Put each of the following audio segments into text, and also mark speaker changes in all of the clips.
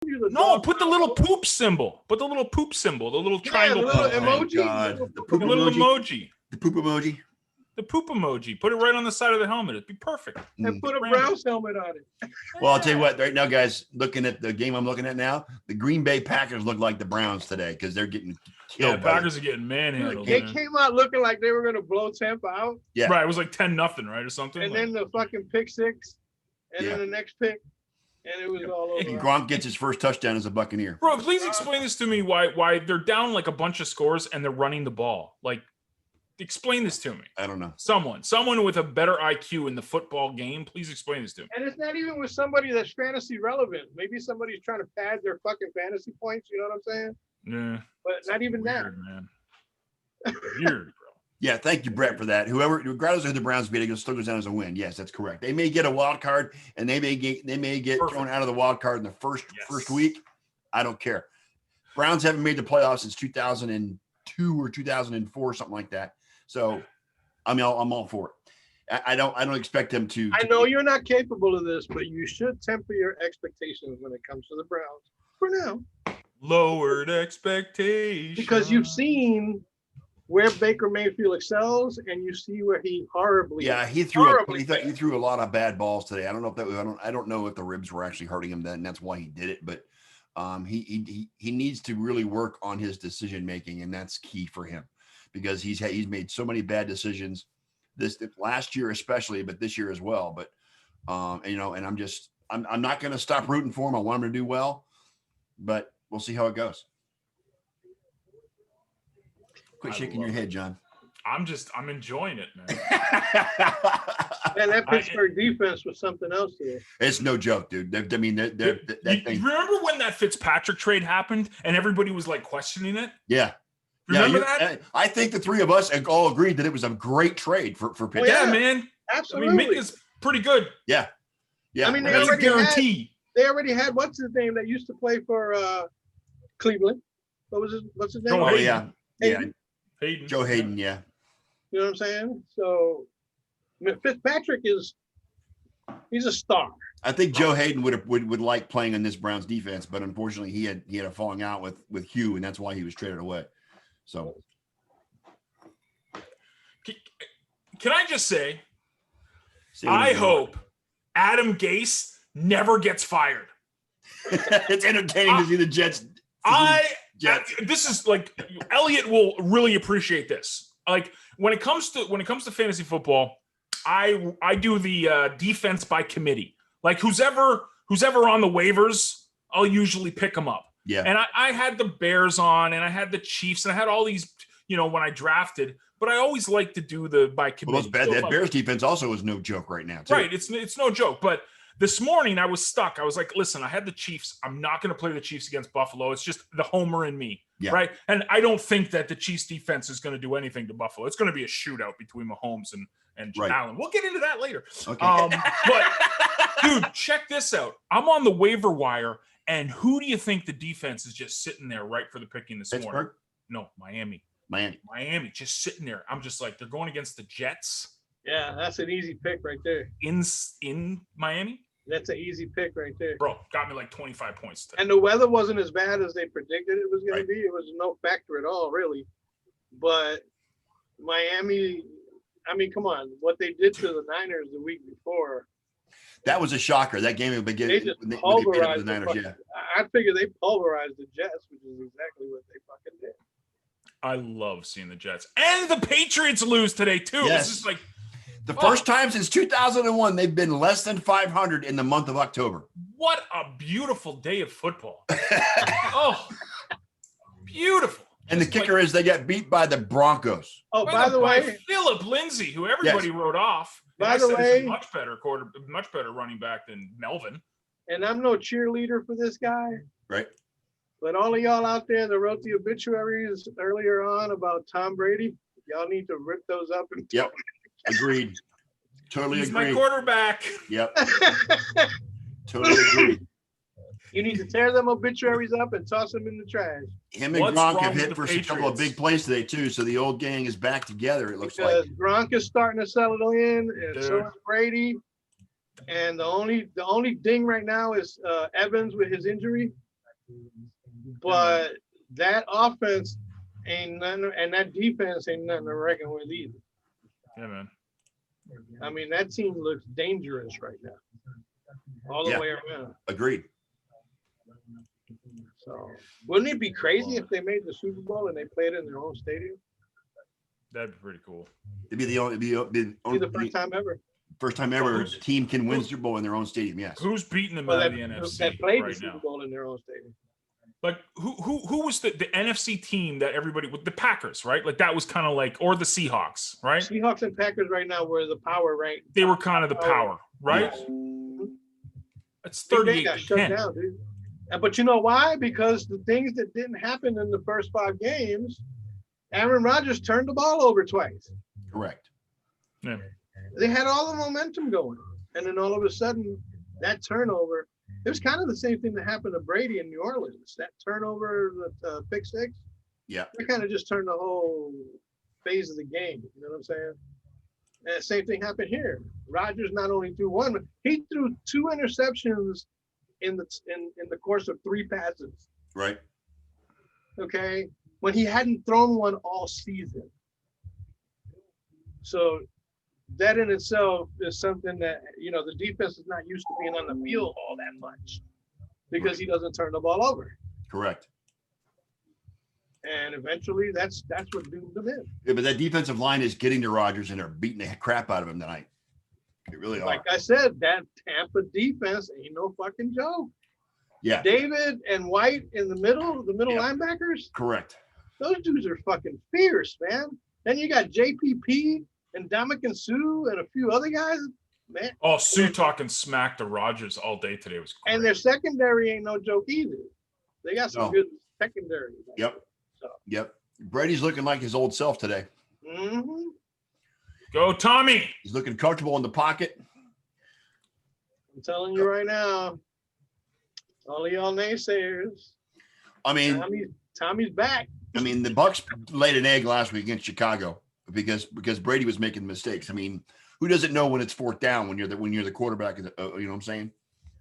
Speaker 1: No, put the little poop symbol. Put the little poop symbol, the little triangle.
Speaker 2: The little emoji.
Speaker 3: The poop
Speaker 1: little emoji.
Speaker 3: The poop emoji.
Speaker 1: The poop emoji. Put it right on the side of the helmet. It'd be perfect.
Speaker 2: And put a Browns helmet on it.
Speaker 3: Well, I'll tell you what, right now, guys, looking at the game I'm looking at now, the Green Bay Packers look like the Browns today because they're getting killed.
Speaker 1: Yeah, Packers are getting manhandled.
Speaker 2: They came out looking like they were going to blow Tampa out.
Speaker 3: Yeah.
Speaker 1: Right. It was like 10-0, right? Or something.
Speaker 2: And then the fucking pick six. And then the next pick. And it was all over.
Speaker 3: And Gronk gets his first touchdown as a Buccaneer.
Speaker 1: Bro, please explain this to me why they're down like a bunch of scores and they're running the ball. Like, explain this to me.
Speaker 3: I don't know.
Speaker 1: Someone with a better IQ in the football game, please explain this to me.
Speaker 2: And it's not even with somebody that's fantasy relevant. Maybe somebody's trying to pad their fucking fantasy points. You know what I'm saying?
Speaker 1: Yeah.
Speaker 2: But not even
Speaker 1: Weird,
Speaker 2: that.
Speaker 1: Man. Weird, bro.
Speaker 3: Yeah, thank you, Brett, for that. Whoever, regardless of who the Browns beat, it still goes down as a win. Yes, that's correct. They may get a wild card, and they may get thrown out of the wild card in the first week. I don't care. Browns haven't made the playoffs since 2002 or 2004, something like that. So, I'm all for it. I don't expect them to.
Speaker 2: I know you're not capable of this, but you should temper your expectations when it comes to the Browns for now.
Speaker 1: Lowered expectations.
Speaker 2: Because you've seen where Baker Mayfield excels, and you see where he horribly.
Speaker 3: Yeah, he threw a lot of bad balls today. I don't know if that. I don't know if the ribs were actually hurting him then, and that's why he did it. But he needs to really work on his decision making, and that's key for him because he's made so many bad decisions this last year especially, but this year as well. But and I'm not going to stop rooting for him. I want him to do well, but we'll see how it goes. Quit shaking your head, John.
Speaker 1: I'm enjoying it, man.
Speaker 2: And that Pittsburgh defense was something else today.
Speaker 3: It's no joke, dude.
Speaker 1: Remember when that Fitzpatrick trade happened and everybody was like questioning it?
Speaker 3: Yeah.
Speaker 1: Remember that?
Speaker 3: I think the three of us all agreed that it was a great trade for Pittsburgh.
Speaker 1: Yeah, man.
Speaker 2: Absolutely.
Speaker 1: I mean, Mick is pretty good.
Speaker 3: Yeah.
Speaker 2: I mean,
Speaker 1: that's a guarantee.
Speaker 2: They already had what's his name that used to play for Cleveland. What's his name?
Speaker 3: Oh, yeah.
Speaker 2: Hayden.
Speaker 1: Hayden.
Speaker 3: Joe Hayden, yeah.
Speaker 2: You know what I'm saying? So Fitzpatrick he's a star.
Speaker 3: I think Joe Hayden would like playing in this Browns defense, but unfortunately he had a falling out with Hugh, and that's why he was traded away. So
Speaker 1: can I just say I hope Adam Gase never gets fired.
Speaker 3: It's entertaining to see the Jets.
Speaker 1: This is like Elliot will really appreciate this. Like when it comes to fantasy football, I do the defense by committee. Like who's ever on the waivers, I'll usually pick them up.
Speaker 3: Yeah.
Speaker 1: And I had the Bears on, and I had the Chiefs, and I had all these, when I drafted. But I always like to do the by committee.
Speaker 3: Well, that Bears defense also is no joke right now, too.
Speaker 1: Right. It's no joke. But this morning I was stuck. I was like, listen, I had the Chiefs. I'm not going to play the Chiefs against Buffalo. It's just the homer in me.
Speaker 3: Yeah.
Speaker 1: Right. And I don't think that the Chiefs defense is going to do anything to Buffalo. It's going to be a shootout between Mahomes and Allen. We'll get into that later.
Speaker 3: Okay.
Speaker 1: But dude, check this out. I'm on the waiver wire, and who do you think the defense is just sitting there right for the picking this morning?
Speaker 3: Pittsburgh?
Speaker 1: No, Miami.
Speaker 3: Miami
Speaker 1: Just sitting there. I'm just like, they're going against the Jets.
Speaker 2: Yeah, that's an easy pick right there.
Speaker 1: In Miami?
Speaker 2: That's an easy pick right there.
Speaker 1: Bro, got me like 25 points today.
Speaker 2: And the weather wasn't as bad as they predicted it was going to be. It was no factor at all, really. But Miami, I mean, come on. What they did to the Niners the week before.
Speaker 3: That was a shocker. That game at the beginning.
Speaker 2: They just
Speaker 3: when they
Speaker 2: pulverized
Speaker 3: the Niners, yeah.
Speaker 2: I figure they pulverized the Jets, which is exactly what they fucking did.
Speaker 1: I love seeing the Jets. And the Patriots lose today, too.
Speaker 3: Yes.
Speaker 1: It's just like
Speaker 3: the first time since 2001 they've been less than 500 in the month of October.
Speaker 1: What a beautiful day of football. Oh, beautiful.
Speaker 3: And the kicker is they got beat by the Broncos.
Speaker 2: Oh, by the way,
Speaker 1: Philip Lindsay, who everybody wrote off.
Speaker 2: By the way,
Speaker 1: much better running back than Melvin.
Speaker 2: And I'm no cheerleader for this guy.
Speaker 3: Right.
Speaker 2: But all of y'all out there that wrote the obituaries earlier on about Tom Brady, y'all need to rip those up. And
Speaker 3: yep. Agreed. Totally
Speaker 1: He's
Speaker 3: agreed.
Speaker 1: my quarterback.
Speaker 3: Yep. Totally agreed.
Speaker 2: You need to tear them obituaries up and toss them in the trash.
Speaker 3: Him and Gronk have hit for a couple of big plays today, too. So the old gang is back together, it looks like.
Speaker 2: Gronk is starting to settle in, and so is Brady. And the only ding right now is Evans with his injury. but that offense ain't nothing, and that defense ain't nothing to reckon with either.
Speaker 1: Yeah, man.
Speaker 2: I mean, that team looks dangerous right now, all the
Speaker 3: Yeah.
Speaker 2: way around.
Speaker 3: Agreed.
Speaker 2: So, wouldn't it be crazy if they made the Super Bowl and they played in their own stadium?
Speaker 1: That'd be pretty cool.
Speaker 3: It'd be the only,
Speaker 2: Be the first time ever.
Speaker 3: first time ever
Speaker 1: Who's-
Speaker 3: a team can win Super Bowl in their own stadium. Yes.
Speaker 1: Who's beating them
Speaker 2: Well,
Speaker 1: out
Speaker 2: that,
Speaker 1: of the NFC
Speaker 2: that played the
Speaker 1: right
Speaker 2: Super
Speaker 1: now?
Speaker 2: Bowl in their own stadium.
Speaker 1: Like who was the NFC team that everybody with the Packers, right? Like that was kind of like, or the Seahawks, right?
Speaker 2: Seahawks and Packers right now were the power rank.
Speaker 1: They were kind of the power, right? It's
Speaker 2: They
Speaker 1: 38
Speaker 2: got
Speaker 1: to
Speaker 2: shut
Speaker 1: 10.
Speaker 2: down, dude. But you know why? Because the things that didn't happen in the first 5 games, Aaron Rodgers turned the ball over twice.
Speaker 3: Correct.
Speaker 1: Yeah.
Speaker 2: They had all the momentum going. And then all of a sudden, that turnover, it was kind of the same thing that happened to Brady in New Orleans. That turnover, the pick six,
Speaker 3: Yeah.
Speaker 2: that kind of just turned the whole phase of the game. You know what I'm saying? And the same thing happened here. Rodgers not only threw one, but he threw 2 interceptions in the course of 3 passes.
Speaker 3: Right.
Speaker 2: Okay, when he hadn't thrown one all season. So that in itself is something that, you know, the defense is not used to being on the field all that much because he doesn't turn the ball over.
Speaker 3: Correct.
Speaker 2: And eventually that's what doomed them in.
Speaker 3: Yeah, but that defensive line is getting to Rodgers and they're beating the crap out of him tonight. They really are.
Speaker 2: Like I said, that Tampa defense ain't no fucking joke.
Speaker 3: Yeah.
Speaker 2: David and White in the middle
Speaker 3: Yep.
Speaker 2: linebackers,
Speaker 3: Correct.
Speaker 2: those dudes are fucking fierce, man. Then you got JPP and Dominican Sue and a few other guys, man.
Speaker 1: Oh, Sue talking smack to Rodgers all day today was great.
Speaker 2: And their secondary ain't no joke either. They got some
Speaker 3: No.
Speaker 2: good secondary.
Speaker 3: Yep.
Speaker 2: So.
Speaker 3: Yep. Brady's looking like his old self today.
Speaker 2: Mm-hmm.
Speaker 1: Go Tommy.
Speaker 3: He's looking comfortable in the pocket.
Speaker 2: I'm telling you right now, all of y'all naysayers,
Speaker 3: I mean,
Speaker 2: Tommy's back.
Speaker 3: the Bucks laid an egg last week against Chicago because Brady was making mistakes. I mean, who doesn't know when it's 4th down when you're the quarterback? You know what I'm saying?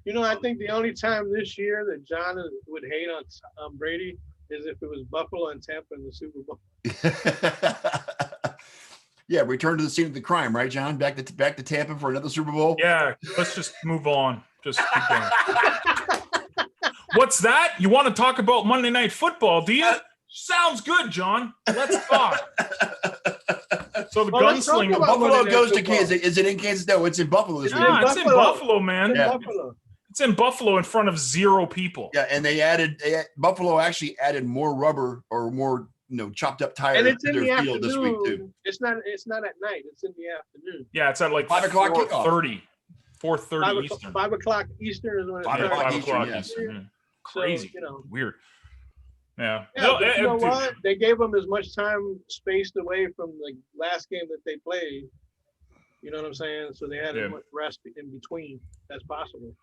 Speaker 2: You know, I think the only time this year that John would hate on Brady is if it was Buffalo and Tampa in the Super Bowl.
Speaker 3: Yeah, return to the scene of the crime, right, John? Back to Tampa for another Super Bowl.
Speaker 1: Yeah, let's just move on. Just keep going. What's that? You want to talk about Monday Night Football, do you? Sounds good, John. Let's talk. So the
Speaker 2: Well, let's talk
Speaker 1: gunslinger.
Speaker 2: about
Speaker 3: Buffalo
Speaker 2: Monday Night
Speaker 3: goes to
Speaker 2: Football.
Speaker 3: Kansas. Is it in Kansas? No, it's in Buffalo this week.
Speaker 1: Yeah, it's in
Speaker 2: Buffalo.
Speaker 1: Buffalo, man.
Speaker 3: Yeah.
Speaker 2: Buffalo.
Speaker 1: It's in Buffalo in front of 0 people.
Speaker 3: Yeah, and Buffalo actually added more rubber or more chopped up tires
Speaker 2: And it's
Speaker 3: to
Speaker 2: in the
Speaker 3: their field this week too.
Speaker 2: afternoon. It's not at night. It's in the afternoon.
Speaker 1: Yeah, it's at like
Speaker 3: 5 o'clock kickoff.
Speaker 1: 4:30 Eastern.
Speaker 2: 5 o'clock Eastern is when it
Speaker 3: 5
Speaker 1: Yeah,
Speaker 2: starts.
Speaker 3: o'clock
Speaker 1: 5 o'clock
Speaker 3: Eastern,
Speaker 1: Eastern.
Speaker 3: yes.
Speaker 1: yeah. Crazy.
Speaker 2: So,
Speaker 1: Weird. Yeah.
Speaker 2: Yeah,
Speaker 1: No,
Speaker 2: but you know
Speaker 1: dude,
Speaker 2: what? They gave them as much time spaced away from the last game that they played. You know what I'm saying? So they had
Speaker 1: Yeah.
Speaker 2: as much rest in between as possible.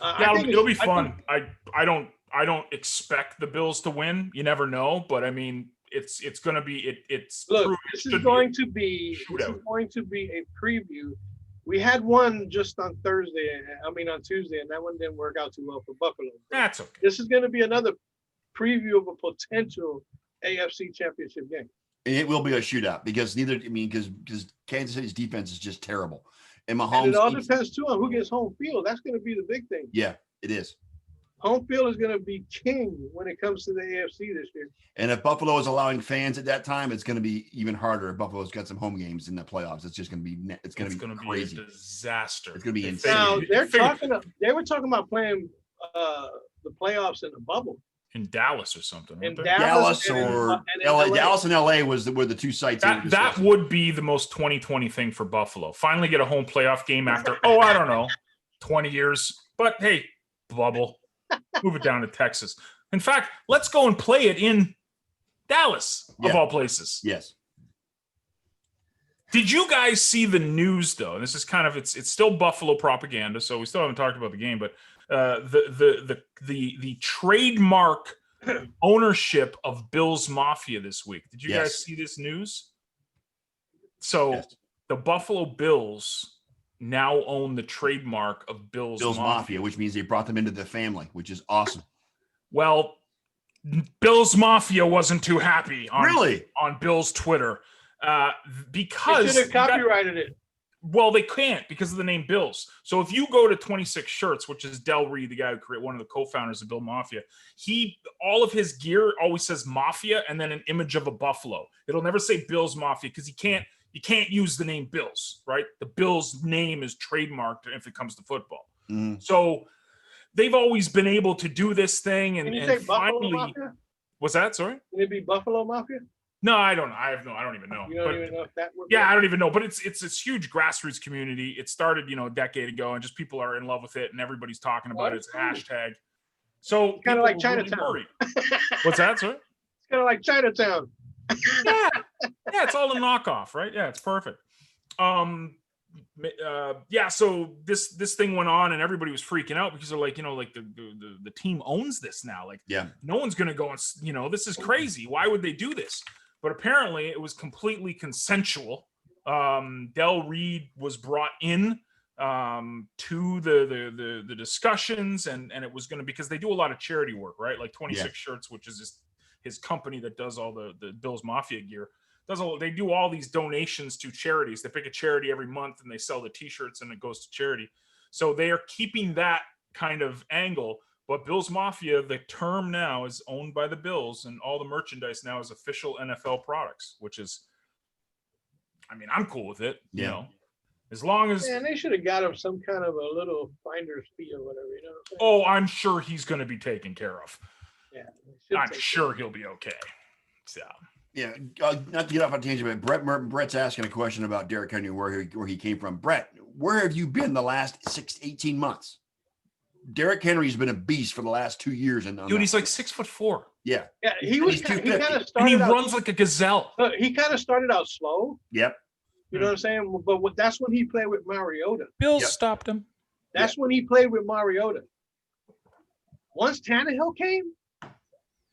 Speaker 1: Yeah, it'll be
Speaker 2: I
Speaker 1: fun.
Speaker 2: think-
Speaker 1: I don't expect the Bills to win. You never know, but I mean, it's going to be it's
Speaker 2: Look,
Speaker 1: true.
Speaker 2: this
Speaker 1: should
Speaker 2: is
Speaker 1: be.
Speaker 2: going to be
Speaker 1: shootout.
Speaker 2: a preview. We had one just on Tuesday, and that one didn't work out too well for Buffalo.
Speaker 1: That's okay.
Speaker 2: This is going to be another preview of a potential AFC Championship game.
Speaker 3: And it will be a shootout because because Kansas City's defense is just terrible. And
Speaker 2: And
Speaker 3: Mahomes,
Speaker 2: it all depends too on who gets home field. That's going to be the big thing.
Speaker 3: yeah, it is.
Speaker 2: Home field is going to be king when it comes to the AFC this year.
Speaker 3: And if Buffalo is allowing fans at that time, it's going to be even harder. If Buffalo's got some home games in the playoffs, it's just going to be
Speaker 1: Gonna
Speaker 3: crazy.
Speaker 1: a disaster.
Speaker 3: It's gonna be
Speaker 1: They
Speaker 3: insane.
Speaker 2: Now
Speaker 1: figured-
Speaker 2: they were talking about playing the playoffs in a bubble.
Speaker 1: in Dallas or something.
Speaker 2: In
Speaker 1: weren't they?
Speaker 3: Dallas
Speaker 2: and in-
Speaker 3: or
Speaker 2: and in
Speaker 3: LA.
Speaker 2: LA.
Speaker 3: Dallas and LA were the 2 sites. they were
Speaker 1: That
Speaker 3: discussing.
Speaker 1: would be the most 2020 thing for Buffalo. Finally get a home playoff game after, I don't know, 20 years. But hey, bubble. Move it down to Texas. In fact, let's go and play it in Dallas, of
Speaker 3: Yeah.
Speaker 1: all places.
Speaker 3: Yes.
Speaker 1: Did you guys see the news though? This is kind of it's still Buffalo propaganda, so we still haven't talked about the game, but the trademark ownership of Bills Mafia this week. Did you
Speaker 3: Yes.
Speaker 1: guys see this news? So
Speaker 3: Yes.
Speaker 1: the Buffalo Bills now own the trademark of Bills
Speaker 3: Bills
Speaker 1: Mafia.
Speaker 3: Mafia, which means they brought them into the family, which is awesome.
Speaker 1: Well, Bills Mafia wasn't too happy on Bill's Twitter because
Speaker 2: They should have copyrighted it.
Speaker 1: Well, they can't because of the name Bills. So if you go to 26 Shirts, which is Del Reed, the guy who created one of the co-founders of Bill Mafia, all of his gear always says Mafia and then an image of a buffalo. It'll never say Bills Mafia because you can't use the name Bills, right? The Bills name is trademarked if it comes to football. So they've always been able to do this thing, and finally, Mafia? Was that sorry?
Speaker 2: Can it be Buffalo Mafia?
Speaker 1: No, I don't know. I don't even know.
Speaker 2: You don't even know if that would.
Speaker 1: Yeah, I don't even know. But it's this huge grassroots community. It started, a decade ago, and just people are in love with it, and everybody's talking about it. It's a hashtag. So
Speaker 2: kind of like Chinatown.
Speaker 1: Really What's that, sir?
Speaker 2: It's kind of like Chinatown.
Speaker 1: yeah, it's all a knockoff, right? Yeah, it's perfect. So this thing went on, and everybody was freaking out because they're like, the team owns this now. Like, no one's gonna go and this is crazy. Why would they do this? But apparently it was completely consensual. Del Reed was brought in to the discussions, and it was going to, because they do a lot of charity work, right? Like 26 Shirts, which is his company that does all the Bills Mafia gear. They do all these donations to charities. They pick a charity every month and they sell the t-shirts and it goes to charity. So they are keeping that kind of angle. But Bills Mafia, the term now, is owned by the Bills, and all the merchandise now is official NFL products, which is, I'm cool with it. As long as.
Speaker 2: Man, they should have got him some kind of a little finder's fee or whatever. You know what I'm saying?
Speaker 1: Oh, I'm sure he's going to be taken care of.
Speaker 2: Yeah,
Speaker 1: I'm sure he'll be okay. So.
Speaker 3: Yeah, not to get off on a tangent, but Brett's asking a question about Derrick Henry, where he came from. Brett, where have you been the last 18 months? Derrick Henry's been a beast for the last 2 years, and
Speaker 1: dude, he's like 6'4".
Speaker 2: Yeah, he kind of started.
Speaker 1: And he runs like a gazelle.
Speaker 2: He kind of started out slow.
Speaker 3: Yep.
Speaker 2: You know what I'm saying? But that's when he played with Mariota.
Speaker 1: Bills stopped him.
Speaker 2: That's when he played with Mariota. Once Tannehill came,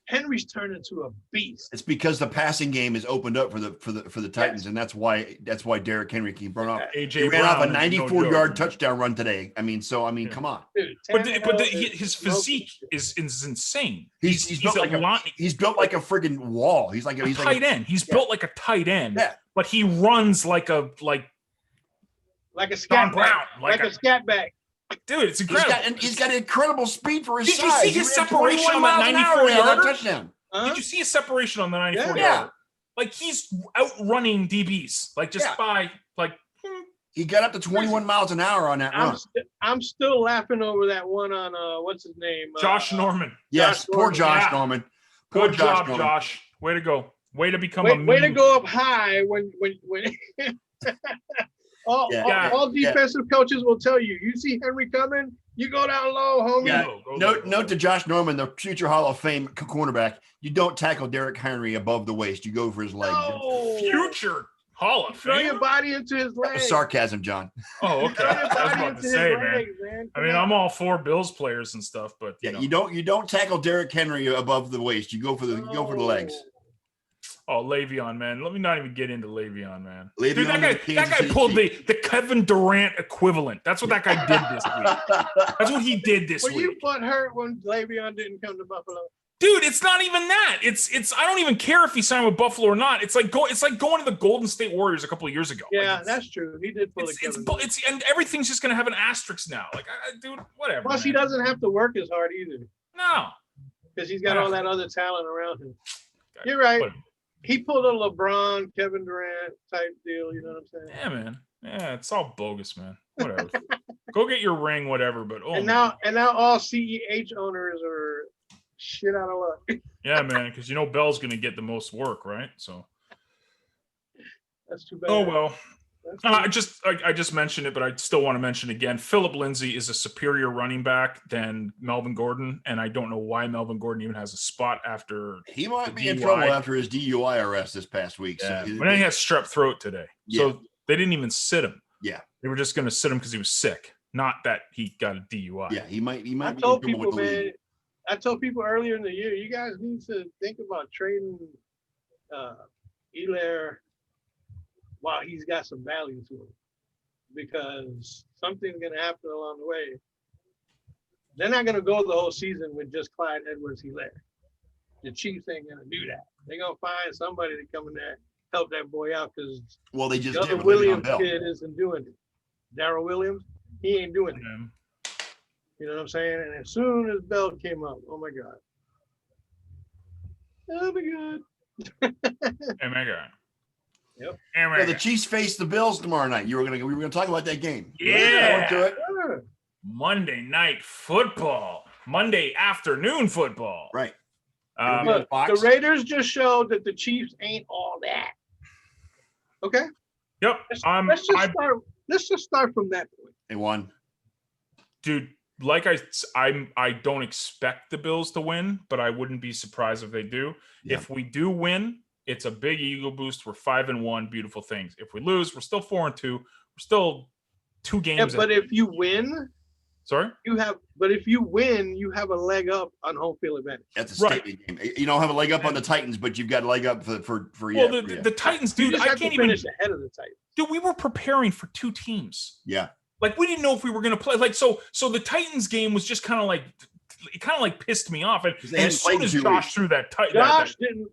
Speaker 2: Henry's turned into a beast.
Speaker 3: It's because the passing game is opened up for the Titans, and that's why Derrick Henry can run off. He ran off a 94-yard touchdown run today. Come on.
Speaker 2: Dude,
Speaker 1: his physique is insane.
Speaker 3: He's built like a friggin' wall. He's like a
Speaker 1: tight end. He's built like a tight end.
Speaker 3: Yeah.
Speaker 1: But he runs like a
Speaker 2: scat
Speaker 1: Brown,
Speaker 2: like a scat back.
Speaker 1: Dude, it's incredible.
Speaker 3: He's got incredible speed for his size.
Speaker 1: Did you see his separation on that 94-yarder
Speaker 3: touchdown?
Speaker 1: Did you see his separation on the 94-yarder?
Speaker 3: Yeah.
Speaker 1: Like, he's outrunning DBs. Like, just by, like...
Speaker 3: He got up to 21 miles an hour on that run.
Speaker 2: I'm still laughing over that one on, what's his name?
Speaker 1: Josh Norman.
Speaker 3: Yes, poor Josh Norman.
Speaker 1: Good job, Josh. Way to go. Way to become
Speaker 2: way to go up high when all defensive coaches will tell you. You see Henry coming, you go down low, homie.
Speaker 3: Yeah. Note to Josh Norman, the future Hall of Fame cornerback. You don't tackle Derrick Henry above the waist. You go for his legs.
Speaker 1: No. Future Hall of Fame.
Speaker 2: Throw your body into his legs.
Speaker 3: Sarcasm, John.
Speaker 1: Oh, okay. I was about to say, man. I'm all for Bills players and stuff, but
Speaker 3: you don't tackle Derrick Henry above the waist. You go for the legs.
Speaker 1: Oh, Le'Veon, man. Let me not even get into Le'Veon, man.
Speaker 3: Dude,
Speaker 1: that guy pulled the Kevin Durant equivalent. That's what that guy did this week. That's what he did this week.
Speaker 2: Were you butthurt when Le'Veon didn't come to Buffalo?
Speaker 1: Dude, it's not even that. It's I don't even care if he signed with Buffalo or not. It's like going to the Golden State Warriors a couple of years ago.
Speaker 2: Yeah, that's true. He did pull
Speaker 1: it's and everything's just gonna have an asterisk now. Like, dude, whatever.
Speaker 2: Plus, he doesn't have to work as hard either.
Speaker 1: No,
Speaker 2: because he's got all that other talent around him. You're right. He pulled a LeBron, Kevin Durant type deal. You know what I'm saying?
Speaker 1: Yeah, man. Yeah, it's all bogus, man. Whatever. Go get your ring, whatever. But
Speaker 2: now all CEH owners are shit out of luck.
Speaker 1: Yeah, man, because Bell's gonna get the most work, right? So
Speaker 2: that's too bad.
Speaker 1: Oh well. I just mentioned it, but I still want to mention again. Philip Lindsay is a superior running back than Melvin Gordon, and I don't know why Melvin Gordon even has a spot after.
Speaker 3: He might be in trouble after his DUI arrest this past week.
Speaker 1: Yeah. So but he had strep throat today, so they didn't even sit him.
Speaker 3: Yeah,
Speaker 1: they were just going to sit him because he was sick, not that he got a DUI.
Speaker 3: Yeah, he might.
Speaker 2: I told people, man. I told people earlier in the year, you guys need to think about trading Helaire while he's got some value to him, because something's going to happen along the way. They're not gonna go the whole season with just Clyde Edwards-Helaire. The Chiefs ain't gonna do that. They're gonna find somebody to come in there help that boy out because
Speaker 3: Well, they just
Speaker 2: the
Speaker 3: did
Speaker 2: other
Speaker 3: with Le'Veon
Speaker 2: Williams
Speaker 3: Bell.
Speaker 2: kid isn't doing it. Darrell Williams, he ain't doing it. You know what I'm saying? And as soon as Bell came up, oh my God. Oh my God.
Speaker 1: Hey, Mega.
Speaker 2: Yep.
Speaker 1: Hey,
Speaker 3: Well, the
Speaker 1: Mega.
Speaker 3: Chiefs face the Bills tomorrow night. We were gonna talk about that game.
Speaker 1: Yeah.
Speaker 3: To it.
Speaker 2: Sure.
Speaker 1: Monday night football. Monday afternoon football.
Speaker 3: Right. It'll be
Speaker 1: Um,
Speaker 3: on
Speaker 2: Look,
Speaker 3: Fox.
Speaker 2: the Raiders just showed that the Chiefs ain't all that. Okay?
Speaker 1: yep.
Speaker 2: Let's just start from that point.
Speaker 3: They won.
Speaker 1: Dude, like I don't expect the Bills to win, but I wouldn't be surprised if they do.
Speaker 3: Yeah.
Speaker 1: If we do win, it's a big ego boost. We're 5-1, beautiful things. If we lose, we're still 4-2. We're still 2
Speaker 2: Yeah,
Speaker 1: games.
Speaker 2: but if you win,
Speaker 1: Sorry?
Speaker 2: you have a leg up on home field advantage.
Speaker 3: That's a
Speaker 1: Right.
Speaker 3: statement game. You don't have a leg up on the Titans, but you've got a leg up for
Speaker 1: Well, the Titans,
Speaker 2: You
Speaker 1: dude,
Speaker 2: just
Speaker 1: I
Speaker 2: have to
Speaker 1: can't even.
Speaker 2: finish ahead of the Titans.
Speaker 1: Dude, we were preparing for 2 teams.
Speaker 3: yeah.
Speaker 1: Like we didn't know if we were going to play. Like so the Titans game was just kind of like pissed me off. And,
Speaker 3: 'Cause they
Speaker 1: and
Speaker 3: hadn't
Speaker 1: as
Speaker 3: played
Speaker 1: soon
Speaker 3: in
Speaker 1: as
Speaker 3: 2
Speaker 1: Josh
Speaker 3: weeks.
Speaker 1: threw that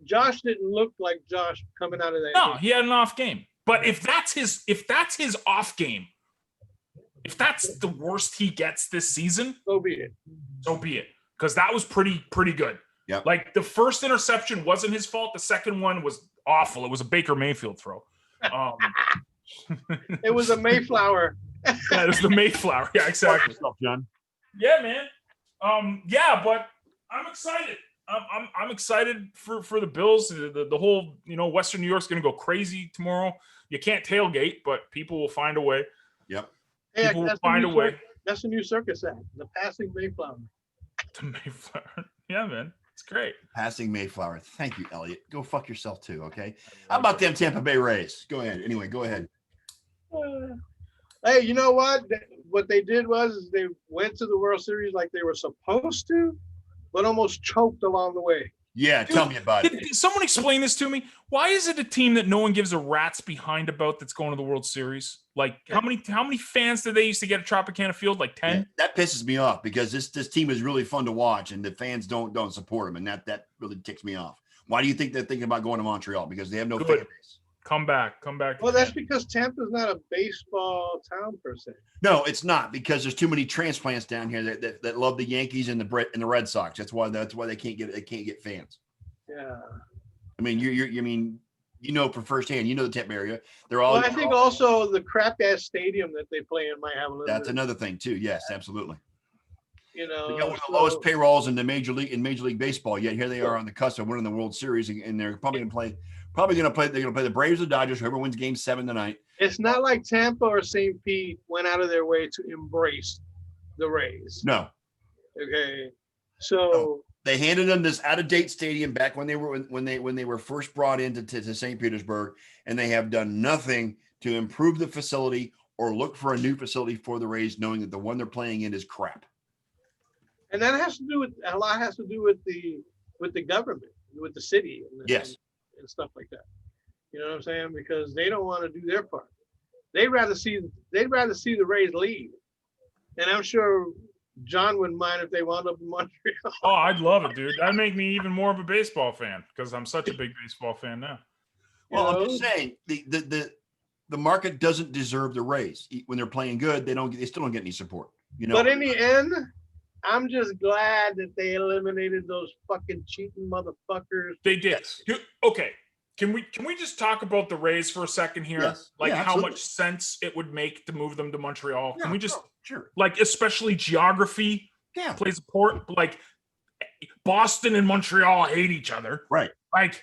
Speaker 2: Josh didn't look like Josh coming out of that.
Speaker 1: no,
Speaker 2: game.
Speaker 1: he had an off game. But if that's his off game, if that's the worst he gets this season,
Speaker 2: So be it.
Speaker 1: so be it. Because that was pretty good.
Speaker 3: Yep.
Speaker 1: Like the first interception wasn't his fault. The second one was awful. It was a Baker Mayfield throw.
Speaker 2: It was a Mayflower.
Speaker 1: Yeah, it was the Mayflower. Yeah, exactly.
Speaker 3: John.
Speaker 1: Yeah, man. Yeah, but I'm excited. I'm excited for the Bills. The whole Western New York's going to go crazy tomorrow. You can't tailgate, but people will find a way.
Speaker 3: Yep.
Speaker 2: Hey,
Speaker 1: People will find a way.
Speaker 2: That's a new circus act. The passing Mayflower.
Speaker 1: To Mayflower. Yeah, man, it's great.
Speaker 3: Passing Mayflower. Thank you, Elliot. Go fuck yourself too, okay? How about them Tampa Bay Rays? Go ahead. Anyway, go ahead.
Speaker 2: Hey, you know what? What they did was they went to the World Series like they were supposed to, but almost choked along the way.
Speaker 3: Yeah,
Speaker 1: Dude,
Speaker 3: tell me about it.
Speaker 1: Did someone explain this to me? Why is it a team that no one gives a rat's behind about that's going to the World Series? Like how many fans did they used to get at Tropicana Field? Like 10?
Speaker 3: Yeah, that pisses me off because this team is really fun to watch and the fans don't support them, and that really ticks me off. Why do you think they're thinking about going to Montreal? Because they have no
Speaker 1: Good.
Speaker 3: fan base.
Speaker 1: Come back.
Speaker 2: Well, that's because Tampa's not a baseball town per se.
Speaker 3: No, it's not, because there's too many transplants down here that love the Yankees and the Red Sox. That's why they can't get fans.
Speaker 2: Yeah.
Speaker 3: I mean, for firsthand, the Tampa area. They're all.
Speaker 2: Well, I think also the crap ass stadium that they play in might have a little.
Speaker 3: That's
Speaker 2: bit,
Speaker 3: another thing too. Yes, absolutely.
Speaker 2: They
Speaker 3: They got one of the lowest payrolls in Major League Baseball. Yet here they are on the cusp of winning the World Series, and they're probably going to play. They're going to play the Braves or Dodgers. Whoever wins Game 7 tonight.
Speaker 2: It's not like Tampa or St. Pete went out of their way to embrace the Rays.
Speaker 3: No,
Speaker 2: Okay, so
Speaker 3: they handed them this out-of-date stadium back when they were first brought into to St. Petersburg, and they have done nothing to improve the facility or look for a new facility for the Rays, knowing that the one they're playing in is crap.
Speaker 2: and that has to do with a lot has to do with the government, with the city,
Speaker 3: Yes.
Speaker 2: and stuff like that. You know what I'm saying? Because they don't want to do their part. They'd rather see the Rays leave, and I'm sure John wouldn't mind if they wound up in Montreal.
Speaker 1: Oh, I'd love it, dude. That'd make me even more of a baseball fan because I'm such a big baseball fan now.
Speaker 3: Well,
Speaker 2: You
Speaker 3: I'm
Speaker 2: know?
Speaker 3: just saying the market doesn't deserve the Rays when they're playing good. They still don't get any support.
Speaker 2: But in the end, I'm just glad that they eliminated those fucking cheating motherfuckers.
Speaker 1: They did. Okay. Can we just talk about the Rays for a second here?
Speaker 3: Yes.
Speaker 1: Like
Speaker 3: Yeah,
Speaker 1: how
Speaker 3: absolutely.
Speaker 1: much sense it would make to move them to Montreal? Can we just
Speaker 3: sure?
Speaker 1: like, especially geography
Speaker 3: Yeah,
Speaker 1: plays a part. Like Boston and Montreal hate each other.
Speaker 3: right.
Speaker 1: Like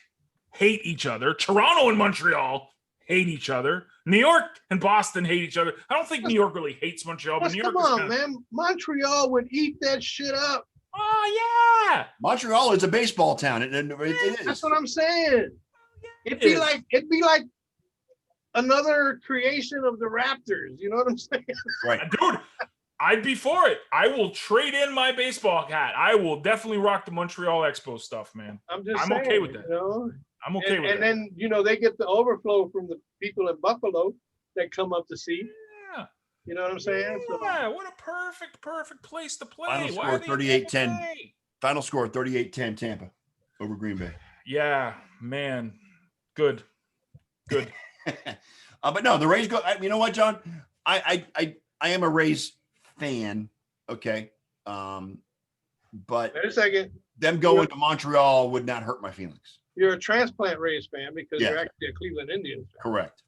Speaker 1: hate each other. Toronto and Montreal hate each other. New York and Boston hate each other. I don't think New York really hates Montreal, but
Speaker 2: But
Speaker 1: New York
Speaker 2: come
Speaker 1: is
Speaker 2: on,
Speaker 1: kinda,
Speaker 2: man. Montreal would eat that shit up.
Speaker 1: oh yeah.
Speaker 3: Montreal is a baseball town, and it is.
Speaker 2: That's what I'm saying. It'd
Speaker 1: It
Speaker 2: be like another creation of the Raptors. You know what I'm saying?
Speaker 3: Right.
Speaker 1: Dude, I'd be for it. I will trade in my baseball hat. I will definitely rock the Montreal Expo stuff, man.
Speaker 2: I'm
Speaker 1: I'm
Speaker 2: saying,
Speaker 1: okay with that.
Speaker 2: You know?
Speaker 1: I'm okay with
Speaker 2: and
Speaker 1: that.
Speaker 2: then they get the overflow from the people in Buffalo that come up to see.
Speaker 1: Yeah.
Speaker 2: You know what I'm saying? So,
Speaker 1: Yeah, what a perfect place to play.
Speaker 3: Final
Speaker 1: Why
Speaker 3: score
Speaker 1: are they in
Speaker 3: 38-10.
Speaker 1: Tampa Bay?
Speaker 3: Final score 38-10 Tampa over Green Bay.
Speaker 1: Yeah, man. Good.
Speaker 3: But no, the Rays go. You know what, John? I am a Rays fan. Okay. But
Speaker 2: wait a second.
Speaker 3: them going to Montreal would not hurt my feelings.
Speaker 2: You're a transplant Rays fan because
Speaker 3: Yeah.
Speaker 2: you're actually a Cleveland Indians fan.
Speaker 3: Correct.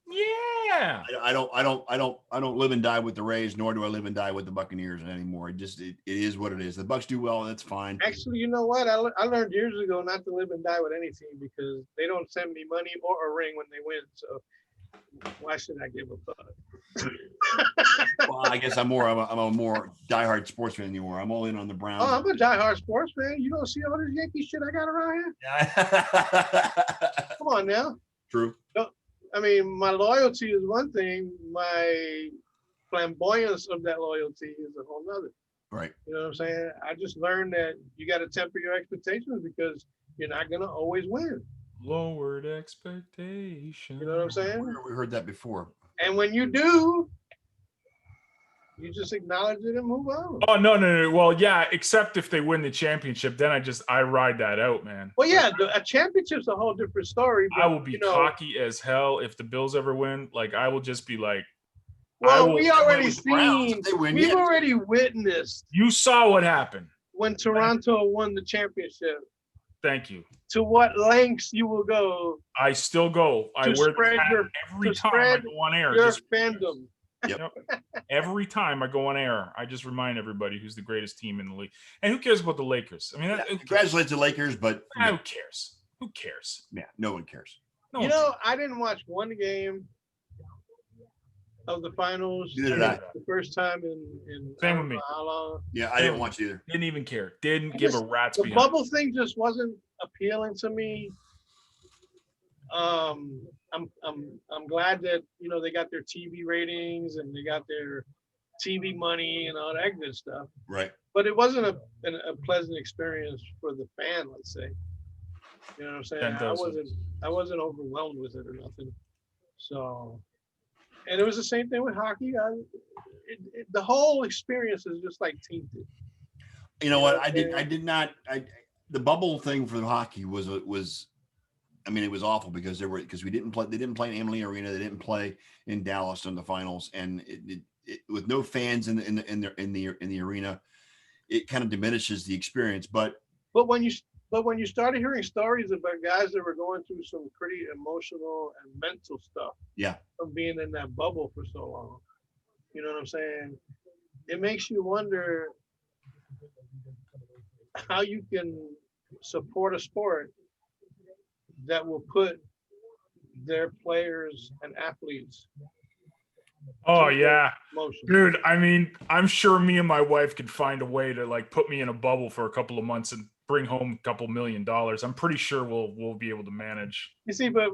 Speaker 1: Yeah.
Speaker 3: I don't live and die with the Rays, nor do I live and die with the Buccaneers anymore. It is what it is. The Bucks do well, that's fine.
Speaker 2: Actually, you know what? I learned years ago not to live and die with any team because they don't send me money or a ring when they win. So why should I give a fuck?
Speaker 3: Well, I guess I'm a more diehard sports fan than you are. I'm all in on the Browns.
Speaker 2: Oh, I'm a diehard sports fan. You don't see all this Yankee shit I got around here? Come on now.
Speaker 3: True.
Speaker 2: I mean, my loyalty is one thing. My flamboyance of that loyalty is a whole nother.
Speaker 3: Right.
Speaker 2: You know what I'm saying? I just learned that you got to temper your expectations because you're not going to always win.
Speaker 1: Lowered expectations.
Speaker 2: You know what I'm saying?
Speaker 3: We heard that before.
Speaker 2: And when you do, you just acknowledge it and move on.
Speaker 1: Oh, no. Well, yeah, except if they win the championship, then I ride that out, man.
Speaker 2: Well, yeah, a championship's a whole different story.
Speaker 1: I will be cocky as hell if the Bills ever win. Like, I will just be like,
Speaker 2: well, we already
Speaker 3: with the Browns,
Speaker 2: seen,
Speaker 3: if they win,
Speaker 2: we've
Speaker 3: yeah.
Speaker 2: already witnessed
Speaker 1: you saw what happened.
Speaker 2: when Toronto won the championship,
Speaker 1: Thank you.
Speaker 2: to what lengths you will go
Speaker 1: I still go. I
Speaker 2: to
Speaker 1: wear the
Speaker 2: spread
Speaker 1: hat
Speaker 2: your-
Speaker 1: every
Speaker 2: to
Speaker 1: time I
Speaker 2: spread
Speaker 1: go on air.
Speaker 2: your
Speaker 1: Just
Speaker 2: fandom.
Speaker 1: every time I go on air, I just remind everybody who's the greatest team in the league. And who cares about the Lakers? I mean, who cares?
Speaker 3: Congratulations to Lakers, but
Speaker 1: Who cares? Who cares?
Speaker 3: yeah, no one cares.
Speaker 1: No
Speaker 2: You
Speaker 1: one
Speaker 2: know,
Speaker 1: cares.
Speaker 2: I didn't watch one game of the finals.
Speaker 3: Neither did I.
Speaker 2: The first time in I
Speaker 1: Same
Speaker 2: don't
Speaker 1: with me.
Speaker 2: know how long.
Speaker 3: Yeah, I didn't watch it either.
Speaker 1: Didn't even care. Didn't
Speaker 2: I
Speaker 1: give a
Speaker 2: just-
Speaker 1: rat's
Speaker 2: The
Speaker 1: behind.
Speaker 2: bubble thing just wasn't appealing to me. I'm glad that they got their TV ratings and they got their TV money and all that good stuff.
Speaker 3: Right.
Speaker 2: But it wasn't a pleasant experience for the fan, let's say. You know what I'm saying? I wasn't overwhelmed with it or nothing. So, and it was the same thing with hockey. The whole experience is just like tainted.
Speaker 3: You know what? I did not. The bubble thing for hockey was. I mean, it was awful because we didn't play. They didn't play in Amalie Arena. They didn't play in Dallas in the finals, and it with no fans in the arena, it kind of diminishes the experience. But
Speaker 2: when you started hearing stories about guys that were going through some pretty emotional and mental stuff,
Speaker 3: yeah,
Speaker 2: from being in that bubble for so long, you know what I'm saying? It makes you wonder how you can support a sport that will put their players and athletes
Speaker 1: Oh yeah,
Speaker 2: motion.
Speaker 1: dude. I mean, I'm sure me and my wife could find a way to like put me in a bubble for a couple of months and bring home a couple $1 million. I'm pretty sure we'll be able to manage.
Speaker 2: You see, but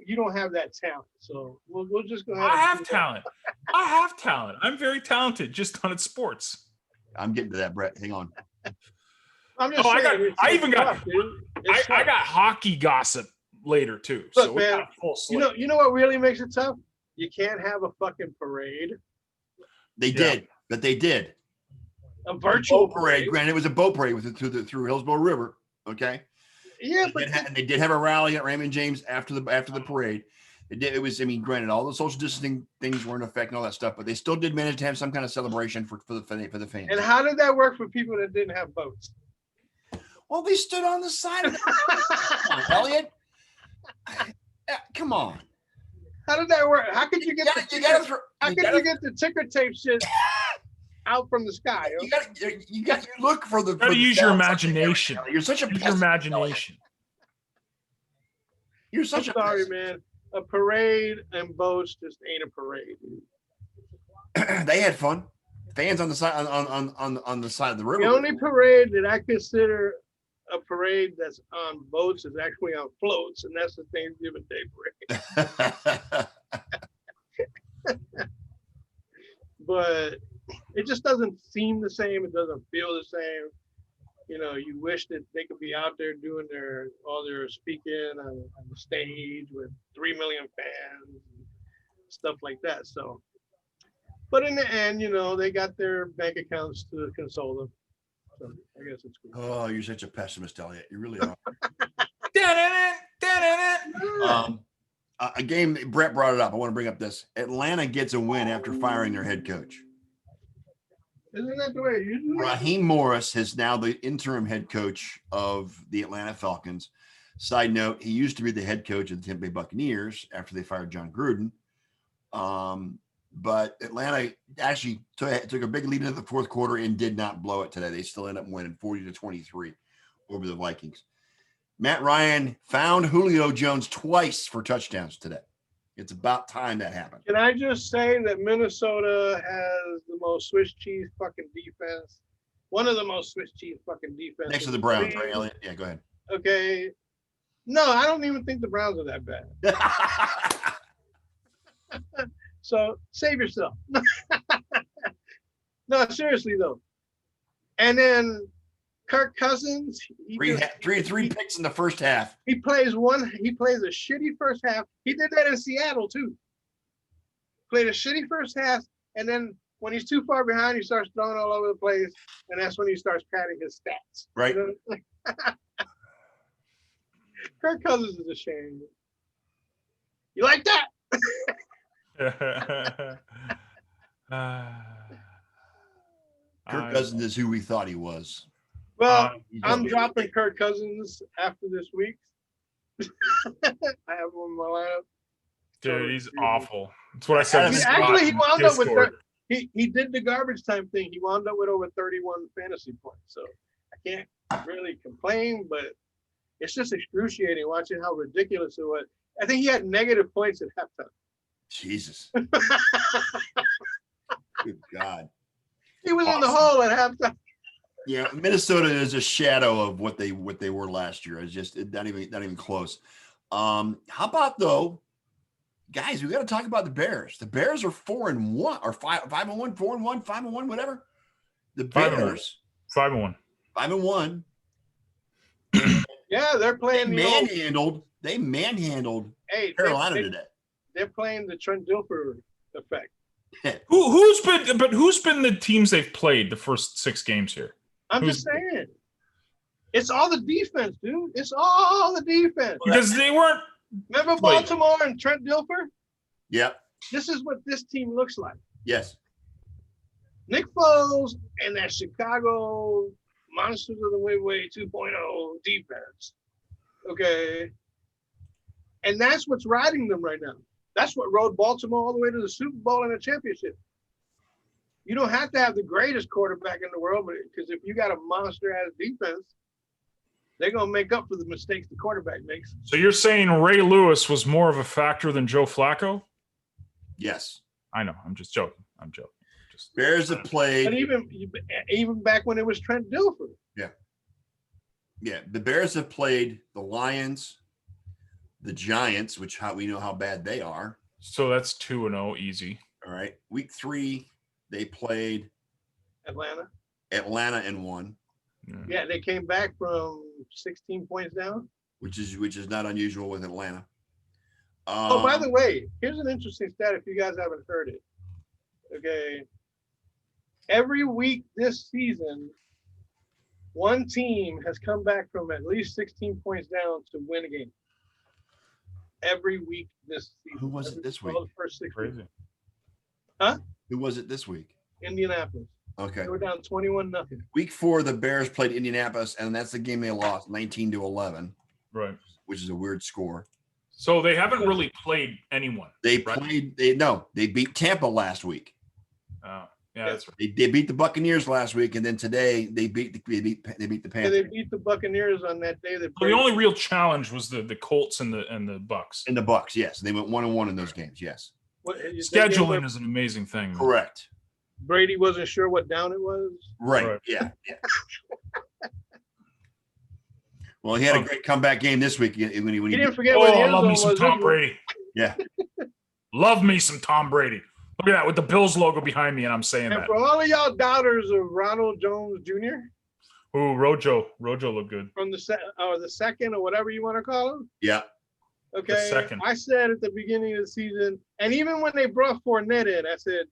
Speaker 2: you don't have that talent, so we'll just go ahead.
Speaker 1: I have talent. I have talent. I'm very talented, just not at sports.
Speaker 3: I'm getting to that, Brett. Hang on.
Speaker 2: I'm just
Speaker 1: Oh, I
Speaker 2: saying,
Speaker 1: I got hockey gossip later too.
Speaker 2: Look,
Speaker 1: So we
Speaker 2: man,
Speaker 1: got a full slate.
Speaker 2: you know what really makes it tough? You can't have a fucking parade,
Speaker 3: They did.
Speaker 2: a virtual
Speaker 3: Boat parade. Granted, it was a boat parade through Hillsborough River. Okay.
Speaker 2: Yeah, but
Speaker 3: They did have a rally at Raymond James after the parade. It was. I mean, granted, all the social distancing things were in effect and all that stuff, but they still did manage to have some kind of celebration for the fans.
Speaker 2: and how did that work for people that didn't have boats?
Speaker 3: Well, they stood on the side of the Elliot. Come on.
Speaker 2: How did that work? How could you get the ticker tape shit out from the sky?
Speaker 3: You look for the.
Speaker 1: You gotta use your imagination.
Speaker 3: You're such a
Speaker 1: Use your imagination.
Speaker 3: You're such
Speaker 2: I'm sorry, man. A parade and boats just ain't a parade.
Speaker 3: They had fun. Fans on the side on the side of the river.
Speaker 2: The only parade that I consider a parade that's on boats is actually on floats, and that's the Thanksgiving Day parade. But it just doesn't seem the same. It doesn't feel the same. You know, you wish that they could be out there doing all their speaking on the stage with 3 million fans, stuff like that. So, but in the end, they got their bank accounts to console them. So I guess it's cool.
Speaker 3: Oh, you're such a pessimist, Elliot. You really are. A game, Brett brought it up. I want to bring up this. Atlanta gets a win after firing their head coach.
Speaker 2: Isn't that the way it usually is?
Speaker 3: Raheem Morris is now the interim head coach of the Atlanta Falcons. Side note, he used to be the head coach of the Tampa Bay Buccaneers after they fired John Gruden. But Atlanta actually took a big lead into the fourth quarter and did not blow it today. They still end up winning 40-23 over the Vikings. Matt Ryan found Julio Jones twice for touchdowns today. It's about time that happened.
Speaker 2: Can I just say that Minnesota has the most Swiss cheese fucking defense? One of the most Swiss cheese fucking defense.
Speaker 3: Next to the Browns, right, Elliot? Yeah, go ahead.
Speaker 2: Okay. No, I don't even think the Browns are that bad. So save yourself. No, seriously though. And then Kirk Cousins,
Speaker 3: three picks in the first half.
Speaker 2: He plays a shitty first half. He did that in Seattle too. Played a shitty first half, and then when he's too far behind, he starts throwing all over the place, and that's when he starts padding his stats.
Speaker 3: Right.
Speaker 2: Kirk Cousins is a shame. You like that?
Speaker 3: Kirk Cousins is who we thought he was.
Speaker 2: Well, I'm dropping Kirk Cousins after this week. I have him in my lineup.
Speaker 1: Dude, he's awful. That's what I said.
Speaker 2: Actually, he wound up with he did the garbage time thing. He wound up with over 31 fantasy points. So I can't really complain, but it's just excruciating watching how ridiculous it was. I think he had negative points at halftime.
Speaker 3: Jesus. Good God.
Speaker 2: He was in the hole at halftime.
Speaker 3: Yeah, Minnesota is a shadow of what they were last year. It's just not even close. How about though, guys? We got to talk about the Bears. The Bears are 4-1 or 5-1, 4-1, 5-1, whatever. The Bears
Speaker 1: 5-1.
Speaker 3: 5-1.
Speaker 2: Yeah, they're playing.
Speaker 3: They manhandled Carolina today.
Speaker 2: They're playing the Trent Dilfer effect.
Speaker 1: Who's been the teams they've played the first 6 games here?
Speaker 2: I'm just saying. It's all the defense, dude. It's all the defense.
Speaker 1: Because they weren't.
Speaker 2: Remember Baltimore and Trent Dilfer?
Speaker 3: Yep.
Speaker 2: This is what this team looks like.
Speaker 3: Yes.
Speaker 2: Nick Foles and that Chicago Monsters of the Midway 2.0 defense. Okay. And that's what's riding them right now. That's what rode Baltimore all the way to the Super Bowl and a championship. You don't have to have the greatest quarterback in the world, but because if you got a monster-ass defense, they're going to make up for the mistakes the quarterback makes.
Speaker 1: So you're saying Ray Lewis was more of a factor than Joe Flacco?
Speaker 3: Yes.
Speaker 1: I know. I'm just joking.
Speaker 3: Bears have played.
Speaker 2: But even back when it was Trent Dilfer.
Speaker 3: Yeah. Yeah. The Bears have played the Lions, the Giants, which we know how bad they are.
Speaker 1: So that's 2-0, easy.
Speaker 3: All right. Week 3, they played
Speaker 2: Atlanta
Speaker 3: and won.
Speaker 2: Yeah, they came back from 16 points down,
Speaker 3: which is not unusual with Atlanta.
Speaker 2: Oh, by the way, here's an interesting stat if you guys haven't heard it. Okay. Every week this season, one team has come back from at least 16 points down to win a game. Every week this season.
Speaker 3: Who was it this week?
Speaker 2: The first 6
Speaker 1: Crazy.
Speaker 2: weeks. Huh?
Speaker 3: Who was it this week?
Speaker 2: Indianapolis.
Speaker 3: Okay.
Speaker 2: They were down 21-0.
Speaker 3: Week 4, the Bears played Indianapolis, and that's the game they lost 19-11.
Speaker 1: Right.
Speaker 3: Which is a weird score.
Speaker 1: So they haven't really played anyone.
Speaker 3: They beat Tampa last week.
Speaker 1: Oh, yeah, that's right.
Speaker 3: They beat the Buccaneers last week, and then today they beat the Panthers.
Speaker 2: Yeah, they beat the Buccaneers on that day.
Speaker 1: So the only real challenge was the Colts and the Bucks.
Speaker 3: And the Bucks, yes, they went 1-1 in those games. Yes.
Speaker 1: Scheduling is an amazing thing.
Speaker 3: Correct.
Speaker 2: Brady wasn't sure what down it was.
Speaker 3: Right. Yeah. Well, he had a great comeback game this week when he
Speaker 2: didn't forget where the end
Speaker 1: love
Speaker 2: zone
Speaker 1: me some
Speaker 2: was.
Speaker 1: Tom Brady.
Speaker 3: Yeah.
Speaker 1: Love me some Tom Brady. Look at that with the Bills logo behind me, and I'm saying
Speaker 2: And
Speaker 1: that.
Speaker 2: for all of y'all doubters of Ronald Jones Jr.
Speaker 1: Ooh, Rojo looked good.
Speaker 2: from the second or whatever you want to call him.
Speaker 3: Yeah.
Speaker 2: Okay.
Speaker 1: second.
Speaker 2: I said at the beginning of the season, and even when they brought Fournette in, I said,